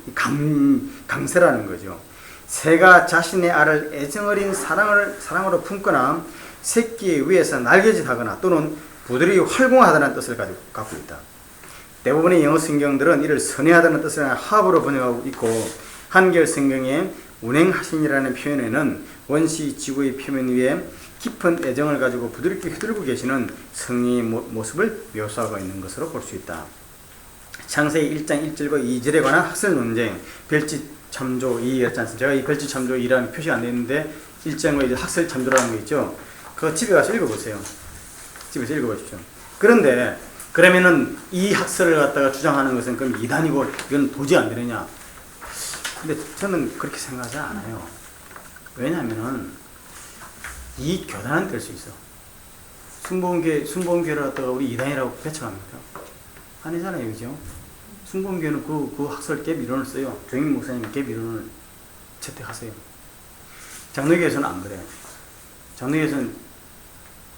강세라는 거죠. 새가 자신의 알을 애정어린 사랑으로 품거나 새끼 위에서 날개짓하거나 또는 부드러이 활공하다는 뜻을 갖고 있다. 대부분의 영어 성경들은 이를 선회하다는 뜻을 합으로 번역하고 있고, 한글 성경에 운행하신이라는 표현에는 원시 지구의 표면 위에 깊은 애정을 가지고 부드럽게 휘두르고 계시는 성령의 모습을 묘사하고 있는 것으로 볼 수 있다. 창세기 1장 1절과 2절에 관한 학설 논쟁, 별지참조 2였지 않습니까? 제가 이 별지참조 2라는 표시가 안 되어 있는데 1장과 이제 학설 참조라는 거 있죠. 그거 집에 가서 읽어보세요. 집에서 읽어보십시오. 그런데 그러면은 이 학설을 갖다가 주장하는 것은 그럼 이단이고 이건 도저히 안 되느냐? 근데 저는 그렇게 생각하지 않아요. 왜냐하면은 이 교단은 될 수 있어. 순복음교회를 갖다가 우리 이단이라고 배척합니까? 아니잖아요, 그죠? 순복음교회는 그 학설 갭 이론을 써요. 조영민 목사님 갭 이론을 채택하세요. 장로교에서는 안 그래요. 장로교에서는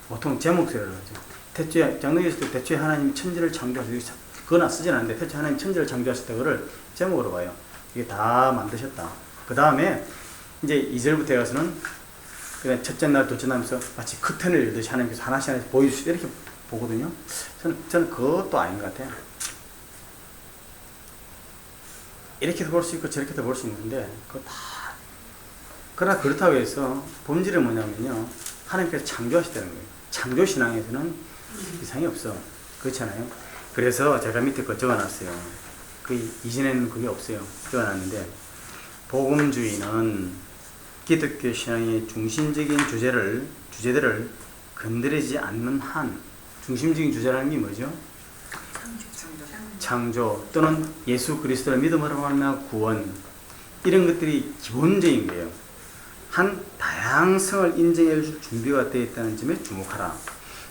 보통 제목서를 하죠. 장로교에서도 대초에 하나님이 천지를 창조하셨다. 그거나 쓰진 않는데 대초에 하나님 천지를 창조하셨다. 그거를 제목으로 봐요. 이게 다 만드셨다. 그 다음에 이제 2절부터 가서는 그냥 첫째 날, 둘째 날면서 마치 커튼을 열듯이 하나님께서 하나씩 보여주시다 이렇게 보거든요. 저는 그것도 아닌 것 같아요. 이렇게도 볼 수 있고 저렇게도 볼 수 있는데 그거 다 그러나 그렇다고 해서 본질은 뭐냐면요, 하나님께서 창조하시다는 거예요. 창조신앙에서는 이상이 없어. 그렇잖아요. 그래서 제가 밑에 거 적어놨어요. 이전에는 그게 없어요. 적어놨는데, 복음주의는 기독교 신앙의 중심적인 주제들을 건드리지 않는 한, 중심적인 주제라는 게 뭐죠? 창조 또는 예수 그리스도를 믿음으로 말미암아 구원, 이런 것들이 기본적인 거예요. 한 다양성을 인정해 줄 준비가 되어 있다는 점에 주목하라.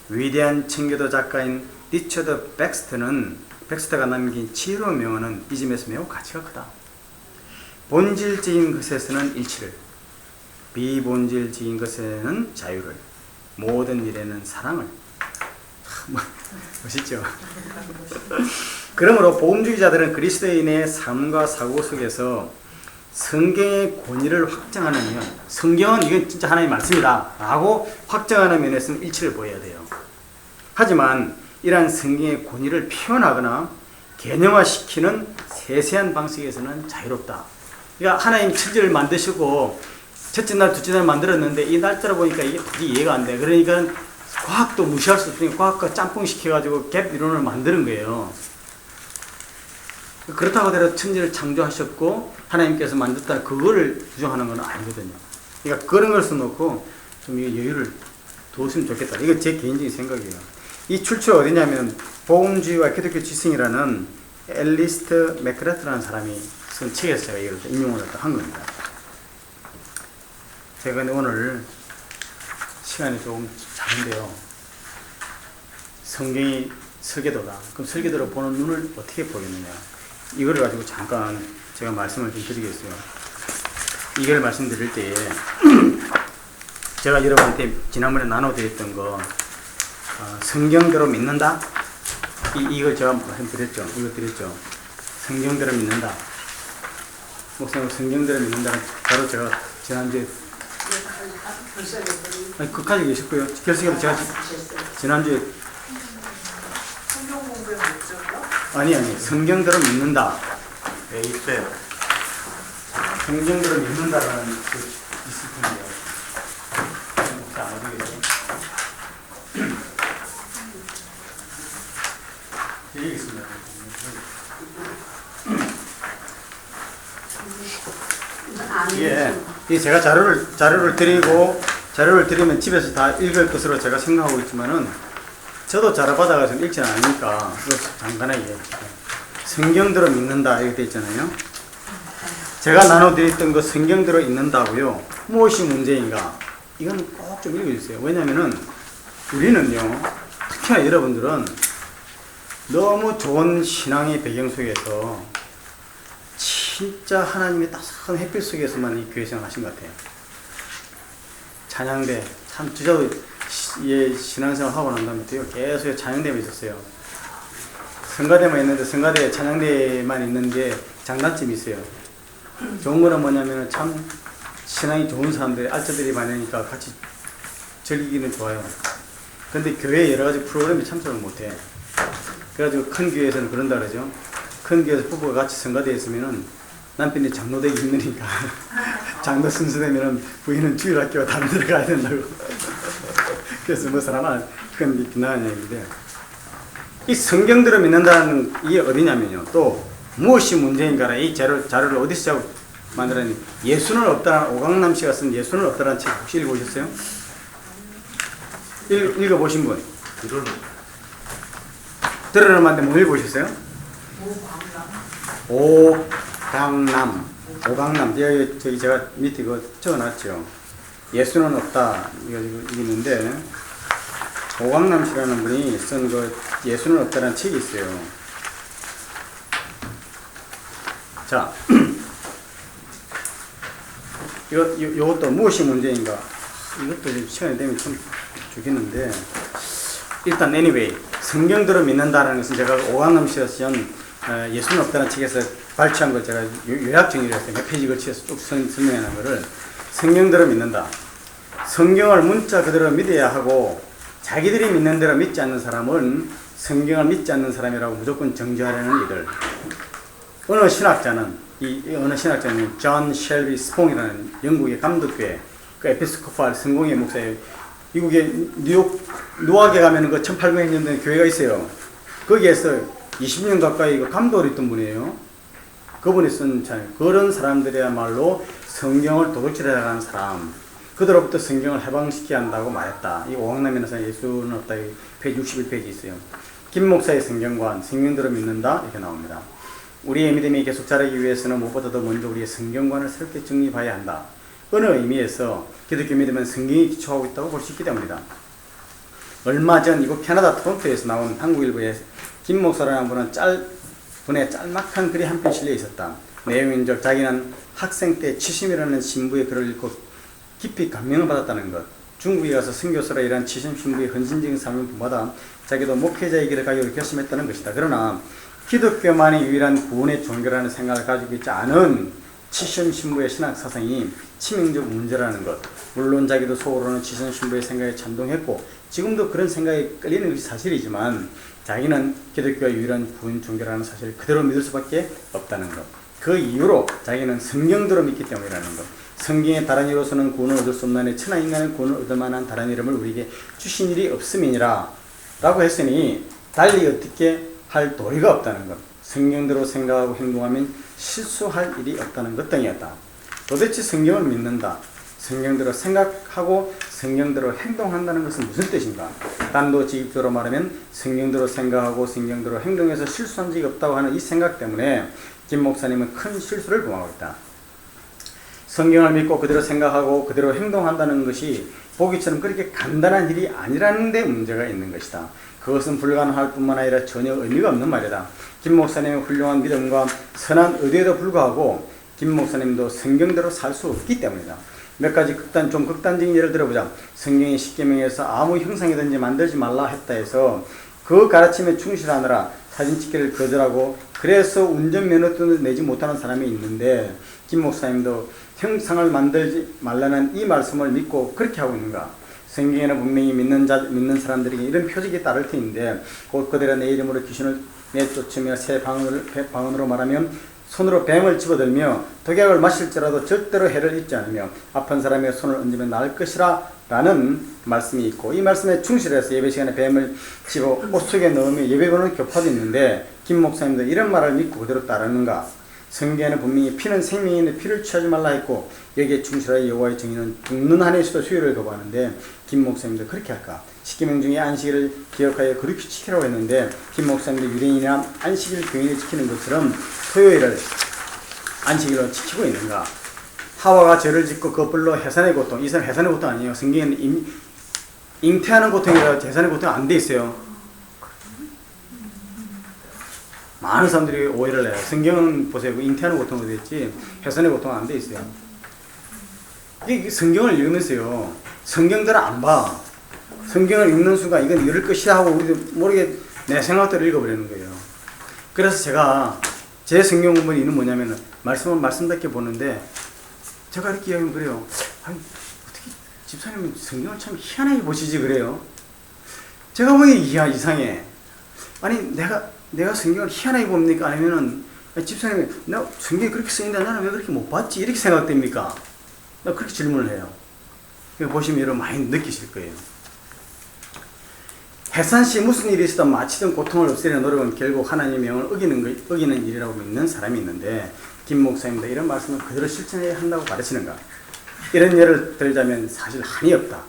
위대한 청교도 작가인 리처드 백스터가 남긴 지혜로운 명언은 이 점에서 매우 가치가 크다. 본질적인 것에서는 일치를, 비본질적인 것에는 자유를, 모든 일에는 사랑을. 멋있죠? 그러므로 복음주의자들은 그리스도인의 삶과 사고 속에서 성경의 권위를 확정하는 면, 성경은 이건 진짜 하나님의 말씀이다 라고 확정하는 면에서는 일치를 보여야 돼요. 하지만 이러한 성경의 권위를 표현하거나 개념화시키는 세세한 방식에서는 자유롭다. 그러니까 하나님 천지를 만드시고 첫째 날, 둘째 날 만들었는데 이 날짜를 보니까 이게 도저히 이해가 안 돼. 그러니까 과학도 무시할 수 없으니까 과학과 짬뽕 시켜가지고 갭 이론을 만드는 거예요. 그렇다고 하더라도 천지를 창조하셨고 하나님께서 만들었다, 그거를 부정하는 건 아니거든요. 그러니까 그런 것을 놓고 좀 여유를 두었으면 좋겠다. 이거 제 개인적인 생각이에요. 이 출처가 어디냐면 복음주의와 기독교 지성이라는 앨리스트 맥크레트라는 사람이 쓴 책에서 제가 이걸 인용을 한 겁니다. 제가 오늘 시간이 조금 작은데요. 성경이 설계도다. 그럼 설계도로 보는 눈을 어떻게 보겠느냐. 이거를 가지고 잠깐 제가 말씀을 좀 드리겠어요. 이걸 말씀드릴 때에 제가 여러분한테 지난번에 나눠드렸던 거, 성경대로 믿는다? 이걸 제가 말씀드렸죠. 이거 드렸죠. 성경대로 믿는다. 목사님, 성경대로 믿는다는 바로 제가 지난주에 끝까지 계셨고요. 결석에도 제가 지난주에 성경 공부의 목적이요? 아니 성경대로 믿는다. 네, 있어요. 성경대로 믿는다라는 그 있을 텐데요. 자, 어디겠죠? 여기 있습니다. 예, 제가 자료를 드리면 집에서 다 읽을 것으로 제가 생각하고 있지만은 저도 자료 받아가지고 읽지는 않으니까 간단하게 성경대로 믿는다 이렇게 돼 있잖아요. 제가 나눠드렸던 그 성경대로 있는다고요. 무엇이 문제인가? 이건 꼭 좀 읽어주세요. 왜냐면은 우리는요, 특히나 여러분들은 너무 좋은 신앙의 배경 속에서 진짜 하나님의 따스한 햇빛 속에서만 이 교회 생활 하신 것 같아요. 찬양대, 참, 저도 신앙생활 하고 난 다음에 계속 찬양대만 있었어요. 성가대만 있는데, 성가대, 찬양대만 있는데 장단점이 있어요. 좋은 거는 뭐냐면 참 신앙이 좋은 사람들이, 알짜들이 많으니까 같이 즐기기는 좋아요. 근데 교회에 여러 가지 프로그램에 참석을 못해. 그래가지고 큰 교회에서는 그런다 그러죠. 큰 교회에서 부부가 같이 성가대에 있으면은 남편이 장로 되기 힘드니까 장로 순서되면은 부인은 주일학교 다른 데로 가야 된다고. 그래서 뭐 사람은 그건 비난하는 얘기인데, 이 성경대로 믿는다는 이게 어디냐면요, 또 무엇이 문제인가라 이 자료를 어디서 만들었니? 예수는 없다라는, 오강남 씨가 쓴 예수는 없다라는 책 혹시 읽어보셨어요? 읽어보신 분? 들으는 만데 뭐 읽어보셨어요? 오강남. 저기 제가 밑에 이거 적어놨죠. 예수는 없다. 이거 있는데, 오강남 씨라는 분이 쓴 그 예수는 없다라는 책이 있어요. 자, 이것도 무엇이 문제인가? 이것도 좀 시간이 되면 참 좋겠는데, 일단 anyway, 성경대로 믿는다는 것은 제가 오강남 씨가 쓴 예수는 없다는 책에서 발췌한 걸 제가 요약 정리를 했어요. 몇 페이지 걸쳐서 쭉 설명하는 거를. 성경대로 믿는다. 성경을 문자 그대로 믿어야 하고, 자기들이 믿는 대로 믿지 않는 사람은 성경을 믿지 않는 사람이라고 무조건 정죄하려는 이들. 어느 신학자는 존 셸비 스퐁이라는 영국의 감독교회, 그 에피스코팔 성공회 목사예요. 미국의 뉴욕 노악에 가면 그 1800년대 교회가 있어요. 거기에서 20년 가까이 그 감독을 했던 분이에요. 그분이 쓴 책, 그런 사람들이야말로 성경을 도둑질해 나가는 사람, 그들로부터 성경을 해방시켜야 한다고 말했다. 이 오강남에서 예수는 없다. 페이지 61페이지 있어요. 김 목사의 성경관, 성경대로 믿는다, 이렇게 나옵니다. 우리의 믿음이 계속 자라기 위해서는 무엇보다도 먼저 우리의 성경관을 새롭게 정립해야 한다. 어느 의미에서 기독교 믿음은 성경이 기초하고 있다고 볼 수 있기 때문이다. 얼마 전 이곳 캐나다 토론토에서 나온 한국일보의 김 목사라는 분의 짤막한 글이 한 편 실려 있었다. 내용인적 자기는 학생 때 치심이라는 신부의 글을 읽고 깊이 감명을 받았다는 것. 중국에 가서 선교사로 일한 치심 신부의 헌신적인 삶을 본받아 자기도 목회자의 길을 가기로 결심했다는 것이다. 그러나 기독교만이 유일한 구원의 종교라는 생각을 가지고 있지 않은 치심 신부의 신학 사상이 치명적 문제라는 것. 물론 자기도 속으로는 치심 신부의 생각에 찬동했고 지금도 그런 생각에 끌리는 것이 사실이지만 자기는 기독교가 유일한 구원 종교라는 사실을 그대로 믿을 수밖에 없다는 것. 그 이유로 자기는 성경대로 믿기 때문이라는 것. 성경의 다른 이로서는 구원을 얻을 수 없나니 천하 인간은 구원을 얻을 만한 다른 이름을 우리에게 주신 일이 없음이니라 라고 했으니 달리 어떻게 할 도리가 없다는 것. 성경대로 생각하고 행동하면 실수할 일이 없다는 것 등이었다. 도대체 성경을 믿는다, 성경대로 생각하고 성경대로 행동한다는 것은 무슨 뜻인가? 단도직입적으로 말하면 성경대로 생각하고 성경대로 행동해서 실수한 적이 없다고 하는 이 생각 때문에 김 목사님은 큰 실수를 범하고 있다. 성경을 믿고 그대로 생각하고 그대로 행동한다는 것이 보기처럼 그렇게 간단한 일이 아니라는 데 문제가 있는 것이다. 그것은 불가능할 뿐만 아니라 전혀 의미가 없는 말이다. 김 목사님의 훌륭한 믿음과 선한 의도에도 불구하고 김 목사님도 성경대로 살 수 없기 때문이다. 몇 가지 좀 극단적인 예를 들어보자. 성경의 십계명에서 아무 형상이든지 만들지 말라 했다 해서 그 가르침에 충실하느라 사진 찍기를 거절하고 그래서 운전면허도 내지 못하는 사람이 있는데 김 목사님도 형상을 만들지 말라는 이 말씀을 믿고 그렇게 하고 있는가? 성경에는 분명히 믿는 사람들에게 이런 표적이 따를 터인데 곧 그대로 내 이름으로 귀신을 내쫓으며 새 방언으로 말하면 손으로 뱀을 집어들며 독약을 마실지라도 절대로 해를 입지 않으며 아픈 사람의 손을 얹으면 나을 것이라 라는 말씀이 있고 이 말씀에 충실해서 예배 시간에 뱀을 집어 옷 속에 넣으며 예배번호를 교파도 있는데 김 목사님도 이런 말을 믿고 그대로 따르는가? 성경에는 분명히 피는 생명인데 피를 취하지 말라 했고 여기에 충실하여 여호와의 정의는 죽는 한에서도 수요를 거부하는데 김 목사님도 그렇게 할까? 십계명 중에 안식일을 기억하여 그렇게 지키라고 했는데 김 목사님도 유대인이나 안식일 교인을 지키는 것처럼 토요일을 안식일로 지키고 있는가? 하와가 죄를 짓고 그 불로 해산의 고통, 이 사람 해산의 고통 아니에요. 성경에는 잉태하는 고통이라 해산의 고통 안 돼 있어요. 많은 사람들이 오해를 해요. 성경은 보세요. 잉태하는 고통으로 돼 있지 해산의 고통은 안 돼 있어요. 이게 성경을 읽으면서요. 성경들은 안 봐. 성경을 읽는 순간 이건 이럴 것이야 하고 우리도 모르게 내 생각대로 읽어버리는 거예요. 그래서 제가 제 성경 공부는 뭐냐면은 말씀은 말씀답게 보는데 제가 이렇게 이야기하면 그래요. 아니 어떻게 집사님은 성경을 참 희한하게 보시지 그래요. 제가 보기 이상해. 아니 내가 성경을 희한하게 봅니까? 아니면은 집사님이 내가 성경에 그렇게 쓰인다 나는 왜 그렇게 못 봤지? 이렇게 생각됩니까? 나 그렇게 질문을 해요. 보시면 여러분 많이 느끼실 거예요. 해산시 무슨 일이 있어도 마치던 고통을 없애려 노력은 결국 하나님의 명을 어기는 일이라고 믿는 사람이 있는데 김 목사님도 이런 말씀을 그대로 실천해야 한다고 가르치는가? 이런 예를 들자면 사실 한이 없다.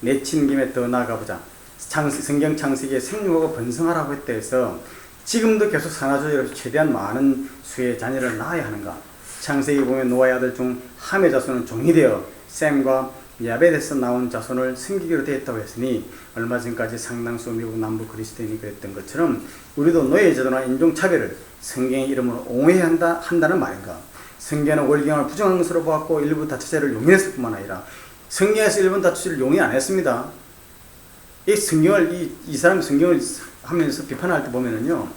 내친 김에 더 나아가보자. 성경 창세기에 생육하고 번성하라고 했다 해서 지금도 계속 산하조절에서 최대한 많은 수의 자녀를 낳아야 하는가? 창세기 보면 노아의 아들 중 함의 자손은 종이 되어 셈과 야벳에서 나온 자손을 섬기기로 되었다고 했으니 얼마 전까지 상당수 미국 남부 그리스도인이 그랬던 것처럼 우리도 노예 제도나 인종차별을 성경의 이름으로 옹호해야 한다는 말인가? 성경은 월경을 부정한 것으로 보았고 일부 다처제를 용인했을 뿐만 아니라 성경에서 일부 다처제를 용인 안 했습니다. 이 성경을 이 사람이 성경을 하면서 비판할 때 보면은요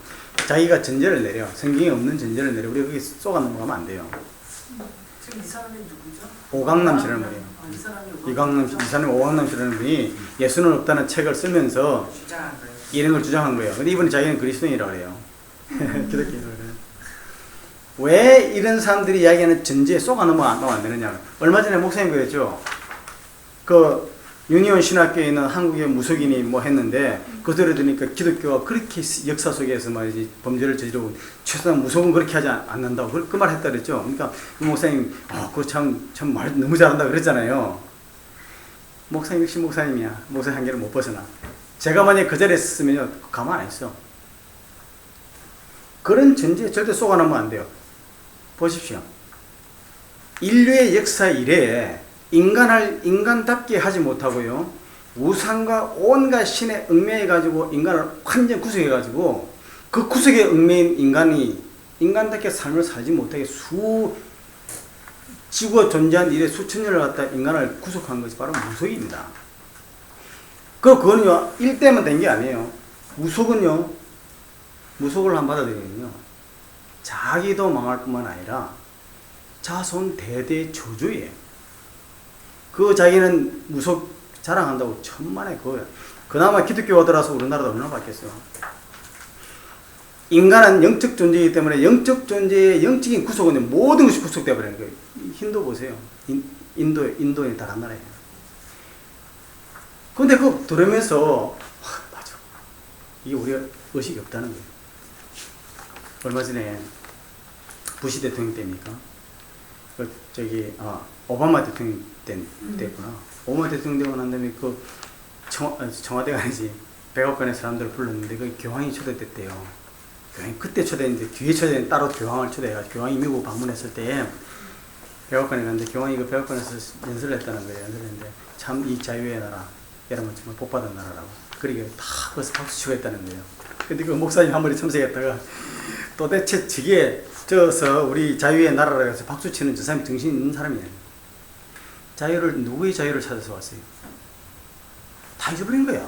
자기가 전제를 내려 성경에 없는 전제를 내려 우리가 거기 쏘가 넘어가면 안 돼요. 지금 이 사람이 누구죠? 오강남 씨라는 분이에요. 이 사람이 이 사람이 오강남 씨라는 분이 예수는 없다는 책을 쓰면서 주장한 거예요. 이런 걸 주장한 거예요. 근데 이분은 자기는 그리스도인이라고 그래요. 기독교인이라고 그래요. 왜 이런 사람들이 이야기하는 전제에 쏘가 넘어가면 안 되느냐. 얼마 전에 목사님 그랬죠. 그 유니온 신학교에 있는 한국의 무속인이 뭐 했는데 그들을 들으니까 기독교가 그렇게 역사 속에서 말이지 범죄를 저지르고 최소한 무속은 그렇게 하지 않는다고 그 말 했다 그랬죠. 그러니까 그 목사님 그거 참 말 너무 잘한다 그랬잖아요. 목사님 역시 목사님이야. 목사님 한계를 못 벗어나. 제가 만약에 그 자리에 있으면요 가만 안 있어. 그런 전제에 절대 속아나면 안 돼요. 보십시오. 인류의 역사 이래에 인간답게 하지 못하고요. 우상과 온갖 신에 얽매여가지고 인간을 완전 구속해가지고 그 구속에 얽매인 인간이 인간답게 삶을 살지 못하게 지구가 존재한 일에 수천 년을 갖다 인간을 구속한 것이 바로 무속입니다. 그거는요, 일대만 된 게 아니에요. 무속은요, 무속을 한 받아들이면요, 자기도 망할 뿐만 아니라 자손 대대 저주예요. 그 자기는 무속 자랑한다고 천만에 그거야. 그나마 기독교가 들어와서 우리나라도 얼마나 바뀌었어. 인간은 영적 존재이기 때문에 영적 존재의 영적인 구속은 모든 것이 구속되어 버리는 거예요. 힌두 보세요. 인도에 다 한 나라예요. 근데 그거 들으면서 맞아. 이게 우리가 의식이 없다는 거예요. 얼마 전에 부시 대통령 때입니까? 오바마 대통령 때구나. 오바마 대통령 되고 난 다음에 청와대가 아니지. 백악관의 사람들을 불렀는데 그 교황이 초대됐대요. 교황이 그때 초대했는데 뒤에 초대는 따로 교황을 초대해가지고 교황이 미국 방문했을 때 백악관에 갔는데 교황이 그 백악관에서 연설을 했다는 거예요. 연설했는데 참 이 자유의 나라 여러분 정말 복받은 나라라고. 그러니까 다 벌써 박수치고 했다는 거예요. 근데 그 목사님 한 머리 참석했다가 도대체 저게 저서 우리 자유의 나라라고 해서 박수치는 저 사람이 정신 있는 사람이에요. 누구의 자유를 찾아서 왔어요? 다 잊어버린 거야.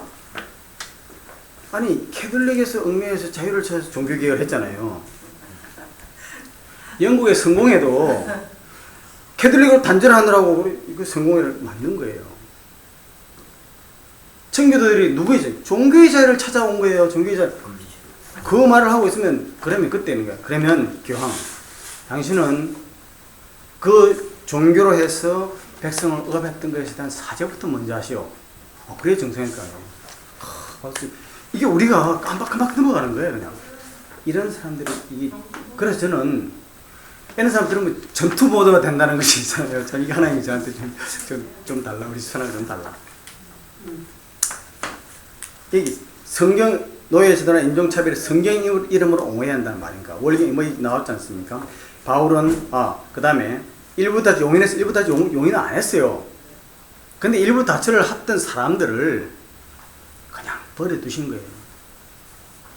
아니 캐톨릭에서 얽매여서 자유를 찾아서 종교개혁을 했잖아요. 영국에 성공해도 캐톨릭으로 단절하느라고 이거 성공을 만든 거예요. 청교도들이 누구의 종교의 자유를 찾아온 거예요. 종교의 자유. 그 말을 하고 있으면 그러면 그때는 거야. 그러면 교황 당신은 그 종교로 해서 백성을 억압했던 것에 대한 사죄부터 먼저 하시오. 그래 정상일까요? 이게 우리가 깜빡깜빡 넘어가는 거예요. 그냥 이런 사람들이 그래서 저는 이런 사람 들으면 전투 모드가 된다는 것이 있잖아요. 이게 하나님이 저한테 좀 달라. 우리 선하고 좀 달라. 이 성경 노예 제도나 인종차별을 성경 이름으로 옹호해야 한다는 말인가? 월경이 뭐 나왔지 않습니까? 바울은 그 다음에 일부 다처 용인해서 일부 다처 용인은 안 했어요. 근데 일부 다처를 했던 사람들을 그냥 버려두신 거예요.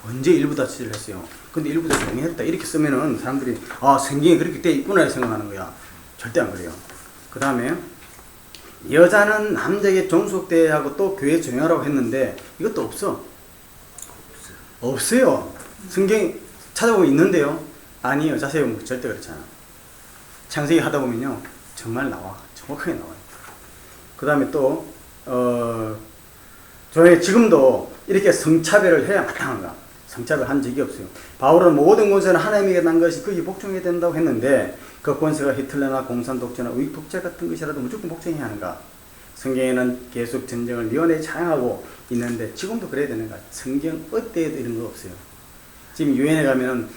언제 일부 다처를 했어요? 근데 일부 다처 용인했다 이렇게 쓰면은 사람들이 성경에 그렇게 돼 있구나 생각하는 거야. 절대 안 그래요. 그 다음에 여자는 남자에게 종속돼야 하고 또 교회 조용하라고 했는데 이것도 없어요. 성경 찾아보면 있는데요. 아니요. 자세히 보면 절대 그렇지 않아. 창세기 하다 보면요. 정말 나와. 정확하게 나와요. 그 다음에 또 지금도 이렇게 성차별을 해야 마땅한가? 성차별 한 적이 없어요. 바울은 모든 권세는 하나님에게 난 것이 거기 복종해야 된다고 했는데 그 권세가 히틀러나 공산 독재나 우익 독재 같은 것이라도 무조건 복종해야 하는가? 성경에는 계속 전쟁을 미연에 자행하고 있는데 지금도 그래야 되는가? 성경 어때에도 이런 거 없어요. 지금 유엔에 가면은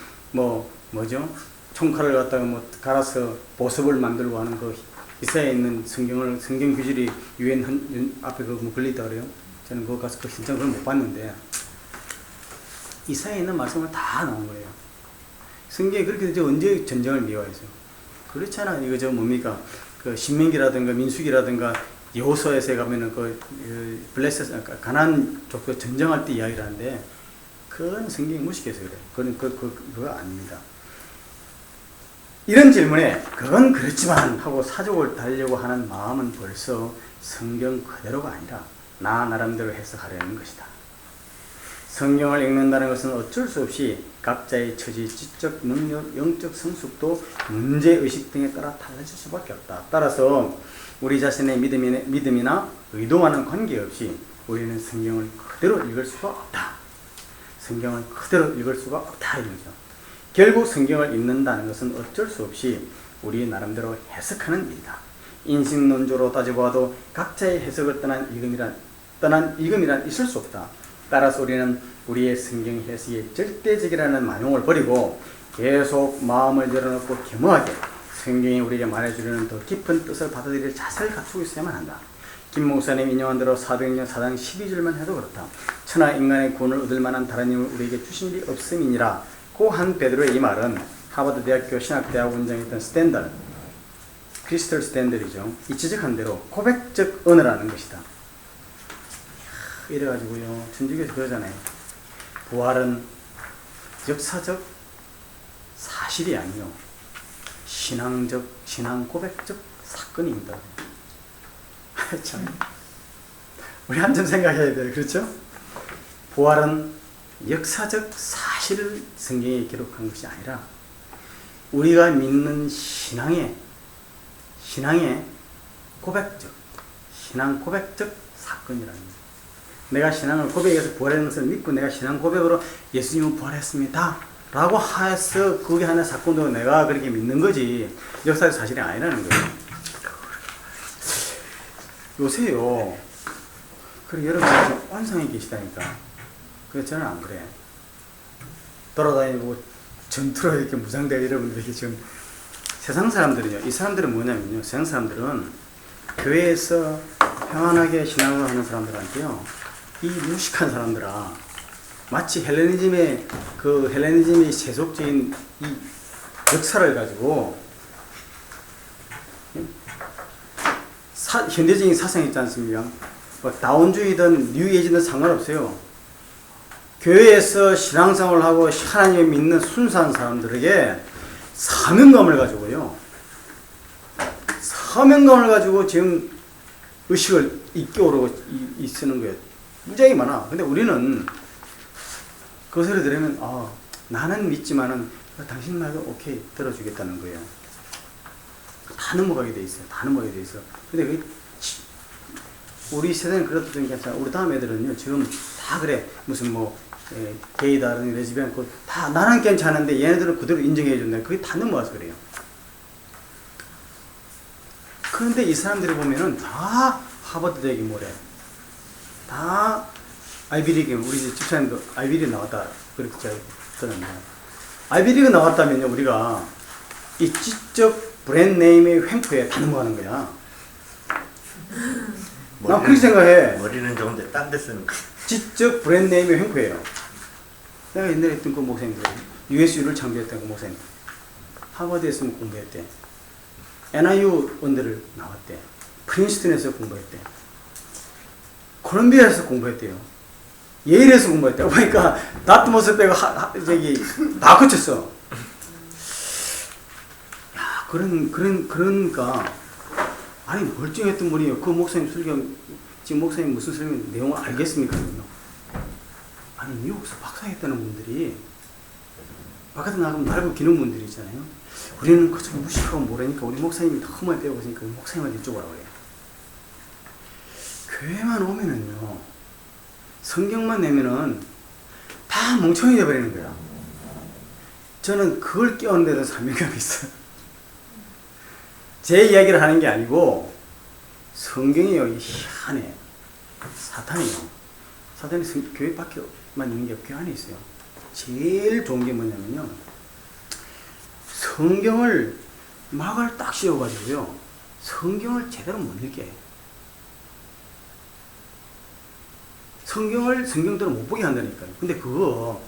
뭐죠? 총칼을 갖다가 갈아서 보습을 만들고 하는 그 이사야에 있는 성경 규절이 유엔 앞에 걸려있다 그래요. 저는 그거 가서 그 현장 그걸 못 봤는데 이사야에 있는 말씀을 다 나온 거예요. 성경이 그렇게 되죠. 언제 전쟁을 미워해서 그렇잖아. 이거 뭡니까? 그 신명기라든가 민수기라든가 여호수아에서 가면은 블레셋 가나안 족속 전쟁할 때 이야기를 하는데 그건 성경이 무식해서 그래. 그거 아닙니다. 이런 질문에 그건 그렇지만 하고 사족을 달려고 하는 마음은 벌써 성경 그대로가 아니라 나 나름대로 해석하려는 것이다. 성경을 읽는다는 것은 어쩔 수 없이 각자의 처지, 지적 능력, 영적 성숙도, 문제의식 등에 따라 달라질 수밖에 없다. 따라서 우리 자신의 믿음이나 의도와는 관계없이 우리는 성경을 그대로 읽을 수가 없다. 성경을 그대로 읽을 수가 없다 이거죠. 결국 성경을 읽는다는 것은 어쩔 수 없이 우리 나름대로 해석하는 일이다. 인식론적으로 따져봐도 각자의 해석을 떠난 읽음이란 있을 수 없다. 따라서 우리는 우리의 성경 해석이 절대적이라는 만용을 버리고 계속 마음을 열어놓고 겸허하게 성경이 우리에게 말해주려는 더 깊은 뜻을 받아들일 자세를 갖추고 있어야만 한다. 김 목사님 인용한 대로 사도행전 4장 12절만 해도 그렇다. 천하 인간의 구원을 얻을 만한 다른 힘을 우리에게 주신 일이 없음이니라. 고한 베드로의 이 말은 하버드 대학교 신학대학 원장이었던 스탠덜, 크리스털 스탠덜이죠. 이 지적한 대로 고백적 언어라는 것이다. 이래가지고요, 천주교에서 그러잖아요. 부활은 역사적 사실이 아니요 신앙 고백적 사건입니다. 참, 우리 한 점 생각해야 돼요. 그렇죠? 부활은 역사적 사실을 성경에 기록한 것이 아니라 우리가 믿는 신앙의 신앙 고백적 사건이라는 거예요. 내가 신앙을 고백해서 부활하는 것을 믿고 내가 신앙 고백으로 예수님은 부활했습니다 라고 해서 그게 하나의 사건도 내가 그렇게 믿는 거지 역사적 사실이 아니라는 거예요. 요새요, 그래 여러분이 좀 완성해 계시다니까. 그래서 저는 안 그래. 돌아다니고 전투로 이렇게 무장되어 여러분들이 지금 세상 사람들은요, 이 사람들은 뭐냐면요, 세상 사람들은 교회에서 평안하게 신앙을 하는 사람들한테요, 이 무식한 사람들아, 마치 헬레니즘의 세속적인 이 역사를 가지고 현대적인 사상이 있지 않습니까? 다운주의든 뉴에이지든 상관없어요. 교회에서 신앙생활을 하고 하나님을 믿는 순수한 사람들에게 사명감을 가지고요. 사명감을 가지고 지금 의식을 이끌어오고 쓰는 거예요. 굉장히 많아. 근데 우리는 그 소리 들으면 나는 믿지만은 당신 말도 오케이 들어주겠다는 거예요. 다 넘어가게 돼 있어요. 다 넘어가게 돼 있어. 근데 우리 세대는 그래도 좀 괜찮아. 우리 다음 애들은요, 지금 다 그래. 무슨 게이다, 레즈비언, 다 나는 괜찮은데 얘네들은 그대로 인정해 준다. 그게 다 넘어가서 그래요. 그런데 이 사람들이 보면은 다 하버드 대학이 뭐래. 다 아이비리그, 우리 집사님도 아이비리그 나왔다. 그렇게 제가 들었는데. 아이비리그 나왔다면요, 우리가 이 지적 브랜드 네임의 횡포에 다 넘어가는 거야. 나 그렇게 생각해. 머리는 좋은데 딴 데 쓰는 거. 지적 브랜드 네임의 횡포예요. 내가 옛날에 했던 그 목사님들, USU를 창조했던 그 목사님. 하버드에서 공부했대. NIU 원대를 나왔대. 프린스턴에서 공부했대. 콜롬비아에서 공부했대요. 예일에서 공부했대. 그러니까 다트머스 빼고 다 거쳤어. 야, 그러니까 아니 멀쩡했던 분이요. 그 목사님 설교 지금 목사님 무슨 설교 내용을 알겠습니까? 아니 미국에서 박사했다는 분들이 바깥에 나가면 날고 기는 분들이 있잖아요. 우리는 그저 무식하고 모르니까 우리 목사님이 너무 많이 배우고 있으니까 목사님한테 여쭤보라고 그래요. 교회만 오면은요, 성경만 내면은 다 멍청이 돼버리는 거야. 저는 그걸 깨우는 데도 사명감이 있어요. 제 이야기를 하는 게 아니고 성경이요, 이 희한해. 사탄이요. 사탄이 교회 밖에만 있는 게 교회 안에 있어요. 제일 좋은 게 뭐냐면요, 성경을 막을 딱 씌워가지고요, 성경을 제대로 못 읽게 해. 성경대로 못 보게 한다니까요. 근데 그거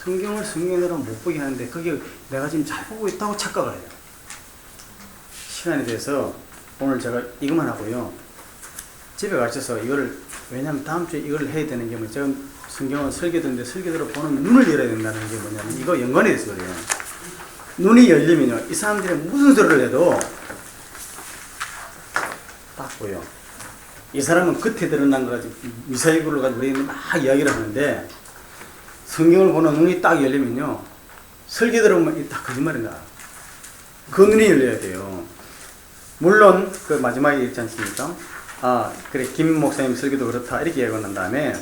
성경을 성경대로 못 보게 하는데 그게 내가 지금 잘 보고 있다고 착각을 해요. 시간이 돼서 오늘 제가 이것만 하고요, 집에 가셔서 이거를, 왜냐면 다음 주에 이걸 해야 되는 게 제가 성경을 설계도인데 설계대로 보는 눈을 열어야 된다는 게 뭐냐면 이거 연관이 있어요. 눈이 열리면요, 이 사람들이 무슨 소리를 해도 딱 보여. 이 사람은 겉에 드러난 거 가지고 미사일구를 가지고 우리는 막 이야기를 하는데, 성경을 보는 눈이 딱 열리면요, 설계대로 보면 다 거짓말인가. 그 눈이 열려야 돼요. 물론 그 마지막에 있지 않습니까? 아 그래, 김 목사님 설계도 그렇다 이렇게 이야기한 다음에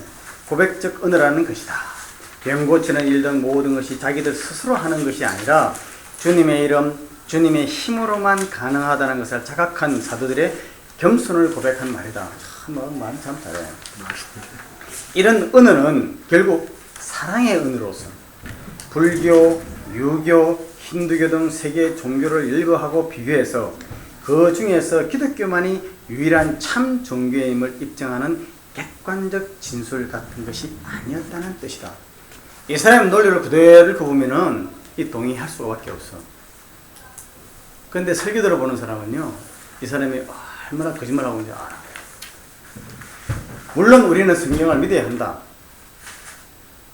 고백적 언어라는 것이다. 병 고치는 일 등 모든 것이 자기들 스스로 하는 것이 아니라 주님의 이름, 주님의 힘으로만 가능하다는 것을 자각한 사도들의 겸손을 고백한 말이다. 참, 말 참 잘해. 이런 언어는 결국 사랑의 언어로서 불교, 유교, 힌두교 등 세계 종교를 일거하고 비교해서 그 중에서 기독교만이 유일한 참 종교임을 입증하는 객관적 진술 같은 것이 아니었다는 뜻이다. 이 사람의 논리를 그대로 보면은 이 동의할 수밖에 없어. 그런데 설교대로 보는 사람은요, 이 사람이 얼마나 거짓말하고 있는지 알아. 물론 우리는 성경을 믿어야 한다.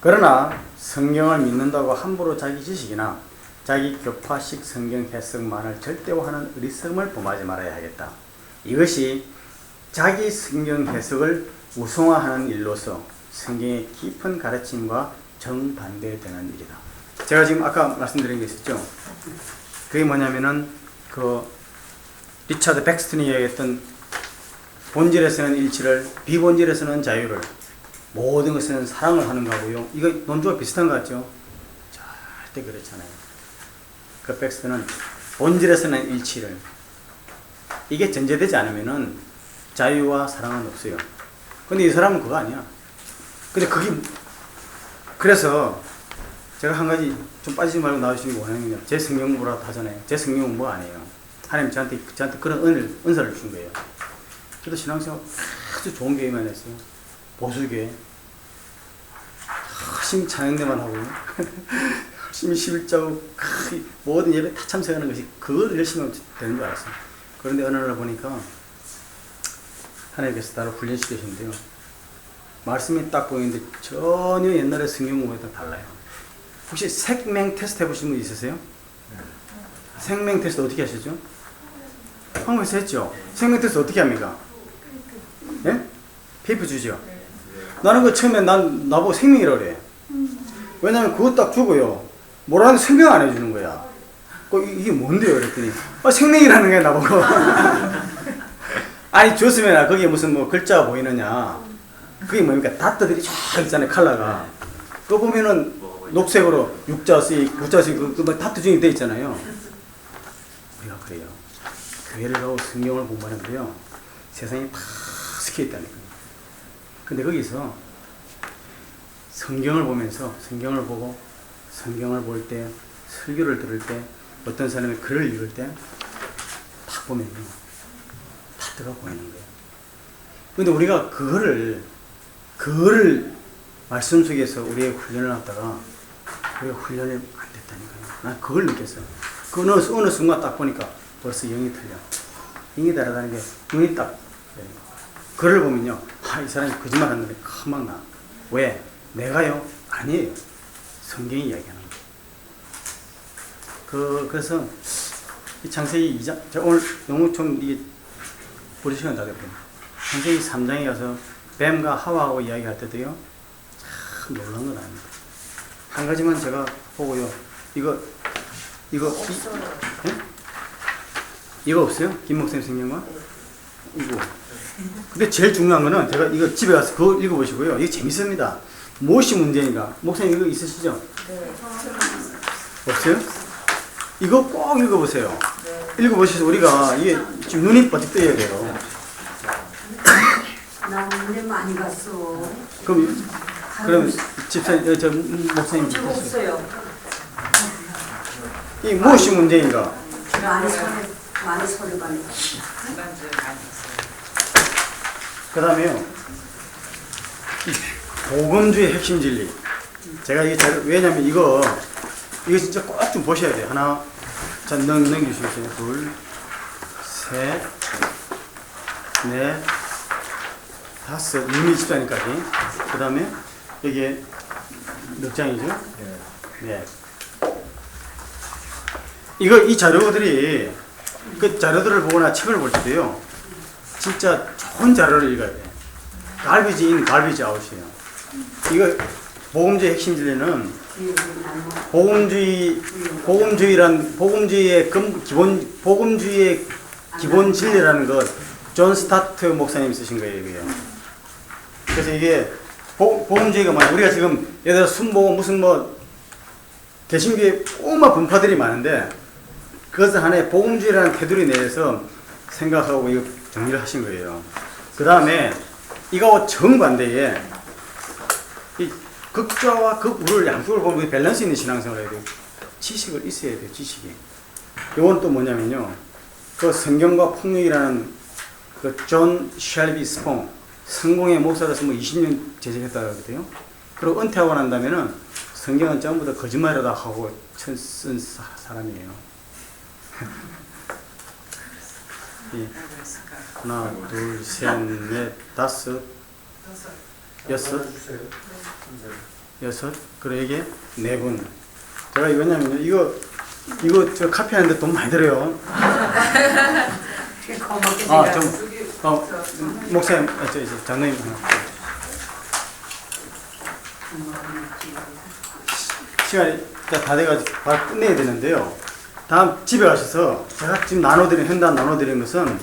그러나 성경을 믿는다고 함부로 자기 지식이나 자기 교파식 성경 해석만을 절대화하는 어리석음을 범하지 말아야 하겠다. 이것이 자기 성경 해석을 우성화하는 일로서 성경의 깊은 가르침과 정반대되는 일이다. 제가 지금 아까 말씀드린 게 있었죠. 그게 뭐냐면은 그 리차드 백스턴이 얘기했던 본질에서는 일치를, 비본질에서는 자유를, 모든 것은 사랑을 하는 거고요. 이거 논조가 비슷한 것 같죠? 절대 그렇잖아요. 그 백스턴은 본질에서는 일치를, 이게 전제되지 않으면은 자유와 사랑은 없어요. 근데 이 사람은 그거 아니야. 근데 그게, 그래서 제가 한 가지 좀 빠지지 말고 나와주시는 게 원하는 게, 제 성경 공부라고 하잖아요. 제 성경 공부 아니에요. 하나님 저한테 그런 은사를 준 거예요. 저도 신앙생활 아주 좋은 교회만 했어요. 보수교회. 열심히 찬양대만 하고, 열심히 11자고, 모든 예배 다 참석하는 것이 그걸 열심히 하면 되는 줄 알았어요. 그런데 어느 날 보니까 하나님께서 나를 훈련시키셨는데요, 말씀이 딱 보이는데 전혀 옛날에 성경 공부랑 달라요. 혹시 생명 테스트 해보신 분 있으세요? 생명 테스트 어떻게 하시죠? 한국에서 했죠? 생명 테스트 어떻게 합니까? 예? 페이퍼 주죠? 나는 그 처음에 나보고 생명이라고 그래. 왜냐면 그거 딱 주고요, 뭐라는데 설명 안 해주는 거야. 이게 뭔데요? 그랬더니 생명이라는 거야 나보고. 아니 줬으면 거기에 무슨 뭐 글자가 보이느냐. 그게 뭡니까? 다트들이 쫙 있잖아요, 컬러가. 그거 보면은 녹색으로 육자씩, 구자씩 그 다트 중에 돼 있잖아요. 우리가 그래요. 교회를 가고 성경을 공부하는데요, 세상이 다 스켜 있다니까요. 근데 거기서 성경을 보면서, 성경을 보고, 성경을 볼 때, 설교를 들을 때, 어떤 사람이 글을 읽을 때 딱 보면요, 다트가 보이는 거예요. 근데 우리가 그거를 말씀 속에서 우리의 훈련을 하다가 우리가 훈련이 안 됐다니까요. 난 그걸 느꼈어요. 그 어느 순간 딱 보니까 벌써 영이 틀려. 영이 다르다는 게 눈이 딱 글을 보면요. 이 사람이 거짓말 하는데 금방 나. 왜? 내가요? 아니에요. 성경이 이야기하는 거예요. 그래서 이 창세기 2장, 제가 오늘 너무 좀 이게 우리 시간 다 됐거든요. 창세기 3장에 가서 뱀과 하와하고 이야기할 때도요. 참 놀란 건 아닙니다. 한 가지만 제가 보고요. 이거 없어요. 예? 이거 없어요? 김 목사님 성경과? 이거. 근데 제일 중요한 거는 제가 이거 집에 가서 그거 읽어보시고요. 이게 재밌습니다. 무엇이 문제인가? 목사님 이거 있으시죠? 네. 없어요? 이거 꼭 읽어보세요. 네. 읽어보셔서 우리가 이게 지금 눈이 번쩍 떠야 돼요. 나 문제 많이 갔어. 그럼 집사님, 저 목사님 지금 보세요. 없어요. 이 무엇이 문제인가? 많이 소리 받는 거. 지난주에 많이 했어요. 그 다음에요. 복음주의 핵심 진리. 제가 이게 왜냐면 이거 진짜 꼭 좀 보셔야 돼요. 하나, 자, 넘겨주시겠어요? 둘, 셋, 넷, 다섯, 이미 집사님까지. 그 다음에 여기에 몇 장이죠? 네. 이 자료들이 그 자료들을 보거나 책을 볼 때도요. 진짜 좋은 자료를 읽어야 돼요. 갈비지 인, 갈비지 아웃이에요. 이거 복음주의 핵심 진리는 복음주의의 기본 진리라는 것 존 스타트 목사님 쓰신 거예요, 이게요. 그래서 이게 복음주의가 뭐냐? 우리가 지금 예를 들어 순복음 무슨 개신교의 꼬마 분파들이 많은데 그것을 하나의 복음주의라는 테두리 내에서 생각하고 이거 정리를 하신 거예요. 그 다음에 이거 정반대에 이 극좌와 극우를 양쪽을 보면 밸런스 있는 신앙생활을 해야 돼요. 지식을 있어야 돼요. 지식이. 이건 또 뭐냐면요. 그 성경과 폭력이라는 그 존 샬비 스퐁 성공의 목사로서 20년 재직했다고 하거든요. 그리고 은퇴하고 난 다음에는 성경은 전부 다 거짓말이다 하고 쓴 사람이에요. 하나, 둘, 셋, 넷, 다섯, 여섯. 그리고 이게 네 분. 제가 왜냐면요, 이거 저 카피하는데 돈 많이 들어요. 목사님, 저 장로님 하나. 시간이 다 돼가지고 바로 끝내야 되는데요. 다음 집에 가셔서 제가 지금 현단 나눠드린 것은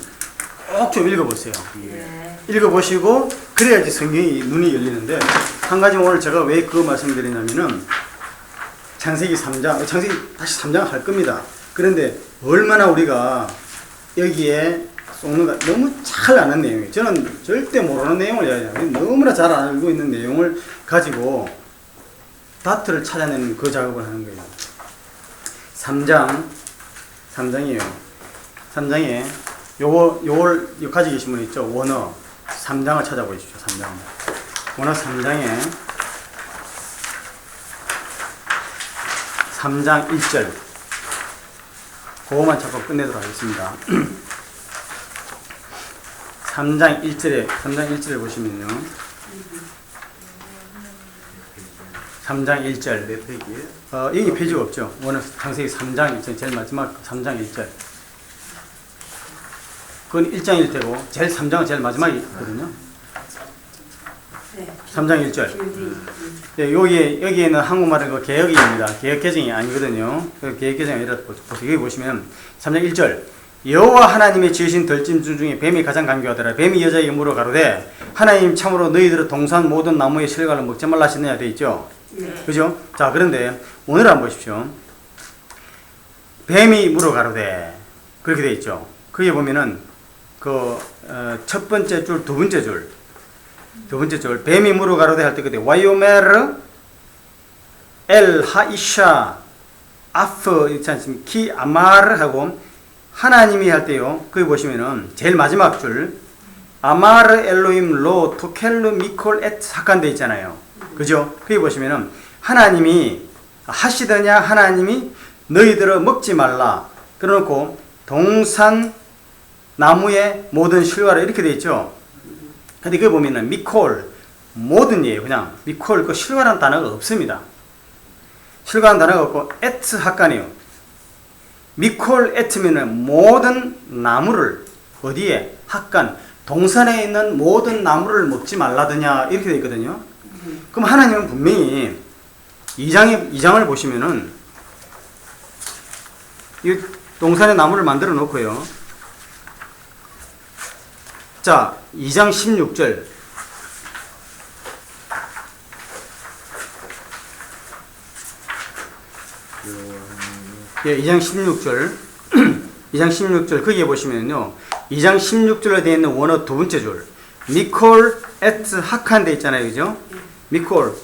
꼭 좀 읽어보세요. 네. 읽어보시고 그래야지 성경이 눈이 열리는데 한 가지 오늘 제가 왜 그거 말씀드리냐면은 창세기 3장 다시 3장 할 겁니다. 그런데 얼마나 우리가 여기에 쏟는가 너무 잘 아는 내용이에요. 저는 절대 모르는 내용을 이야기해요. 너무나 잘 알고 있는 내용을 가지고 다트를 찾아내는 그 작업을 하는 거예요. 3장이에요. 3장에 요걸 가지고 계신 분 있죠? 원어 3장을 찾아보십시오. 3장. 원어 3장에 3장 1절 그거만 찾고 끝내도록 하겠습니다. 3장 1절을 보시면요. 3장 1절. 몇 페이지예요? 여기 페이지가 없죠. 원어 창세기 3장 1절, 제일 마지막 3장 1절. 그건 1장일 테고, 제일 3장은 제일 마지막이 있거든요. 네. 3장 1절. 네, 여기에는 한국말은 그 개역입니다. 개역개정이 아니거든요. 그 개역개정이 아니라 보세요. 여기 보시면 3장 1절. 여호와 하나님의 지으신 들짐승 중에 뱀이 가장 간교하더라. 뱀이 여자에게 물어 가로되 하나님 참으로 너희들은 동산 모든 나무의 실과를 먹지 말라 하시느냐 되어 있죠. 네. 그죠? 자, 그런데 오늘 한번 보십시오. 뱀이 물어 가로되 그렇게 되어 있죠. 거기에 보면은 첫 번째 줄, 두 번째 줄 뱀이 물어 가로되 할 때 그때 와요메르 엘 하이샤 아프 있지 않습니까? 키 아마르 하고 하나님이 할 때요. 거기 보시면은 제일 마지막 줄 아마르 엘로임 로 토켈루 미콜 엣 사칸 돼 있잖아요. 그죠? 거기 보시면은 하나님이 하시더냐 하나님이 너희들은 먹지 말라. 그래놓고 동산 나무의 모든 실과를 이렇게 돼 있죠. 근데 그 보면은 미콜 모든이에요. 그냥 미콜 그 실과라는 단어가 없습니다. 실과라는 단어가 없고 에트 학간이요. 미콜 에트면은 모든 나무를 어디에 학간 동산에 있는 모든 나무를 먹지 말라더냐 이렇게 돼 있거든요. 그럼 하나님은 분명히 2장을 보시면은 이 동산에 나무를 만들어 놓고요. 자, 2장 16절. 예, 2장 16절. 2장 16절 거기에 보시면요. 2장 16절에 되어 있는 원어 두 번째 줄. 미콜 에트 학한 데 있잖아요. 그죠? 미콜.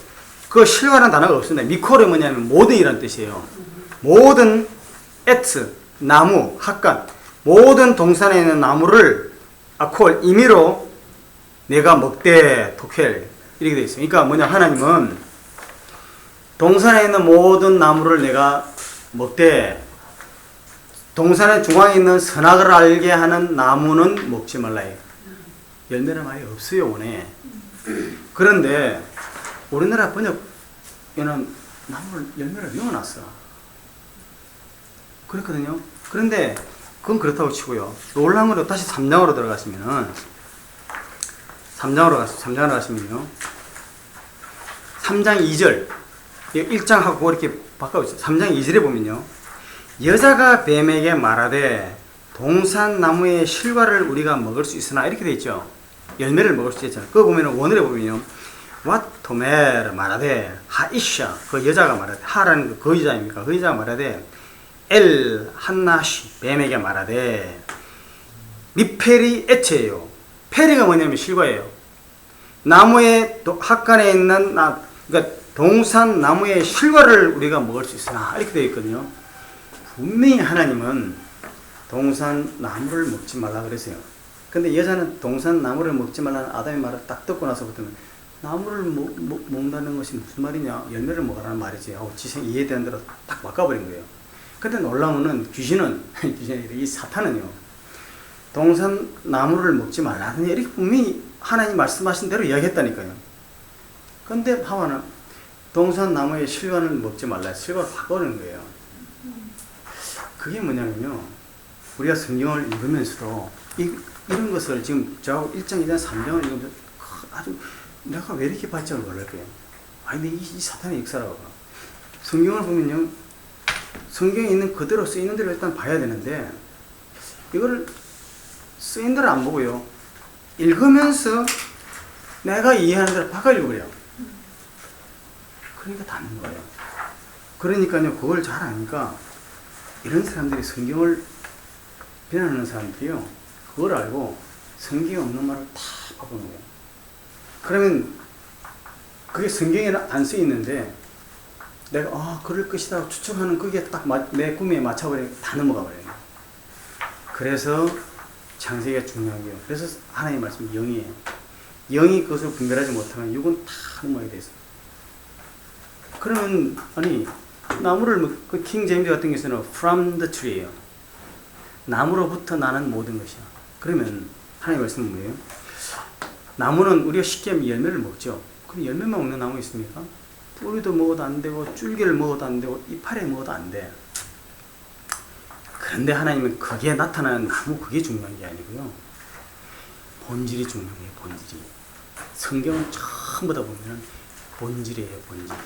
그 실과라는 단어가 없습니다. 미콜이 뭐냐면 모든이라는 뜻이에요. 모든 에트 나무 학간 모든 동산에 있는 나무를 아콜 임의로 내가 먹되 토켈 이렇게 되어 있어요. 그러니까 뭐냐 하나님은 동산에 있는 모든 나무를 내가 먹되 동산의 중앙에 있는 선악을 알게 하는 나무는 먹지 말라 해요. 열매는 말이 없어요 원에. 그런데 우리나라 번역에는 나무를 열매를 넣어놨어. 그렇거든요. 그런데 그건 그렇다고 치고요. 놀라운 건 다시 3장으로 들어가시면은 3장으로 가시면요. 3장 2절 1장하고 이렇게 바꿔보세요. 3장 2절에 보면요. 여자가 뱀에게 말하되 동산나무의 실과를 우리가 먹을 수 있으나 이렇게 돼 있죠. 열매를 먹을 수 있잖아요. 그거 보면 원어에 보면요. 왓토메르 말하되 하이샤 그 여자가 말하되 하라는 그 여자입니까? 그 여자가 말하되 엘 한나시 뱀에게 말하되 미페리 에체예요. 페리가 뭐냐면 실과예요. 나무의 학간에 있는 그러니까 동산 나무의 실과를 우리가 먹을 수 있으나 이렇게 되어 있거든요. 분명히 하나님은 동산 나무를 먹지 말라 그랬어요. 근데 여자는 동산 나무를 먹지 말라는 아담의 말을 딱 듣고 나서부터는 나무를 먹는다는 것이 무슨 말이냐 열매를 먹으라는 말이지 하고 지생 이해되는 대로 딱 바꿔버린 거예요. 근데 놀라운 거는 귀신은 이 사탄은요 동산 나무를 먹지 말라는 이렇게 분명히 하나님 말씀하신 대로 이야기했다니까요. 근데 하와는 동산 나무의 실과를 먹지 말라 실과를 바꿔는 거예요. 그게 뭐냐면요 우리가 성경을 읽으면서도 이런 것을 지금 저 1장, 2장, 3장을 읽으면서 아주 내가 왜 이렇게 발전을 놀랄 거예요. 아니 이 사탄의 역사라고. 성경을 보면요 성경에 있는 그대로 쓰이는 대로 일단 봐야 되는데 이거를 쓰인 대로 안 보고요 읽으면서 내가 이해하는 대로 바꿔 읽어버려요. 그러니까 닿는 거예요. 그러니까요 그걸 잘 아니까 이런 사람들이 성경을 비난하는 사람들이요 그걸 알고 성경에 없는 말을 다 바꾸는 거예요. 그러면 그게 성경에 안 쓰여 있는데 내가 그럴 것이다 추측하는 그게 딱 내 꿈에 맞춰버리니까 다 넘어가 버려요. 그래서 창세기가 중요한 거예요. 그래서 하나님의 말씀이 영이에요. 영이 그것을 분별하지 못하면 육은 다 넘어가게 돼 있어요. 그러면 아니 나무를 그 킹 제임스 같은 경우에는 from the tree예요. 나무로부터 나는 모든 것이야. 그러면 하나님의 말씀은 뭐예요? 나무는 우리가 쉽게 하면 열매를 먹죠. 그럼 열매만 먹는 나무 있습니까? 뿌리도 먹어도 안 되고 줄기를 먹어도 안 되고 이파리 먹어도 안 돼. 그런데 하나님은 그게 나타나는 나무 그게 중요한 게 아니고요. 본질이 중요한 거예요. 본질이. 성경은 전부 다 보면 본질이에요. 본질.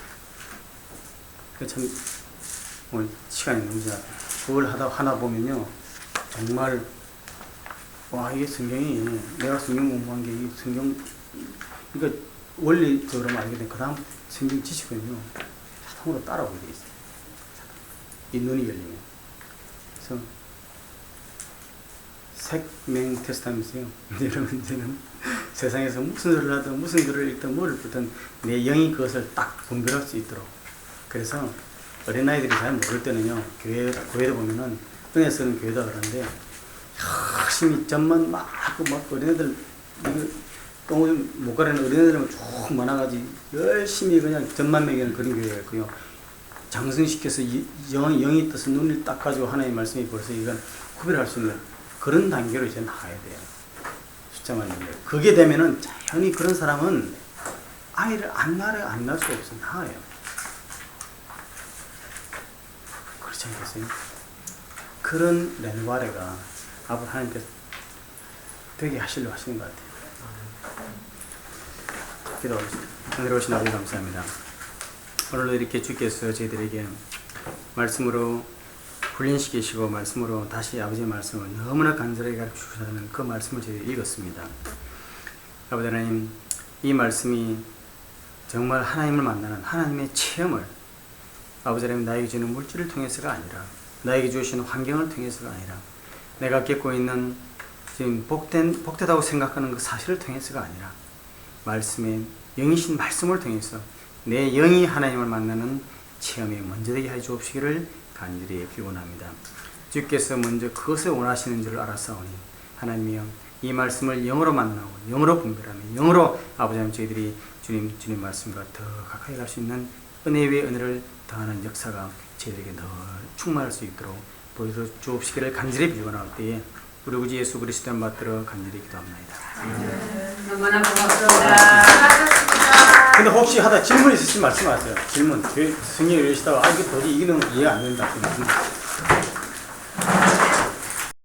그 참 오늘 시간이 너무 지나서 그걸 하나 보면요 정말 와 이게 성경이 내가 성경 공부한 게 이 성경 그러니까 원리적으로 알게 된 그 다음 성경 지식은요 자동으로 따라오게 돼 있어요. 이 눈이 열리면. 그래서 색맹 테스트하면서요 여러분 이제는 세상에서 무슨 소리를 하든 무슨 글을 읽든 뭘 보든 내 영이 그것을 딱 분별할 수 있도록. 그래서 어린아이들이 잘 모를 때는요 교회도 보면은 은혜 쓰는 교회다 그러는데 열심히 점만 막 어린애들 똥을 못 가리는 어린애들은 쭉 많아가지고 열심히 그냥 점만 먹이는 그런 교회가 있고요 장성시켜서 영이 떠서 눈을 딱 가지고 하나님의 말씀이 벌써 이건 구별할 수 있는 그런 단계로 이제 나가야 돼요. 숫자만 있는데 그게 되면은 자연히 그런 사람은 아이를 안 낳을 수가 없어. 낳아요. 그렇지 않겠어요? 그런 렌과레가 앞으로 하나님께서 되게 하시려고 하시는 것 같아요. 기도하겠습니다. 하늘오신 아버지 감사합니다. 오늘도 이렇게 주께서 저희들에게 말씀으로 훈련시키시고 말씀으로 다시 아버지의 말씀을 너무나 간절하게 가르쳐주시는 그 말씀을 저희들이 읽었습니다. 아버지 하나님, 이 말씀이 정말 하나님을 만나는 하나님의 체험을 아버지 하나님 나에게 주는 물질을 통해서가 아니라 나에게 주시는 환경을 통해서가 아니라 내가 겪고 있는 지금 복되다고 생각하는 그 사실을 통해서가 아니라 말씀의 영이신 말씀을 통해서 내 영이 하나님을 만나는 체험이 먼저 되게 해 주옵시기를 간절히 기원합니다. 주께서 먼저 그것을 원하시는 줄 알았사오니 하나님이여 이 말씀을 영으로 만나고 영으로 분별하며 영으로 아버지 하나님 저희들이 주님 말씀과 더 가까이 갈 수 있는 은혜 위에 은혜를 더하는 역사가 저희들에게 더 충만할 수 있도록 보여줘 주옵시기를 간절히 비원할 때에 우리 구주 예수 그리스도를 받들어 간절히 기도합니다. 너무나 고맙습니다. 근데 혹시 하다 질문 있으시면 말씀하세요. 질문. 성경을 읽으시다가 이게 도저히 이게 너무 이해가 안 된다.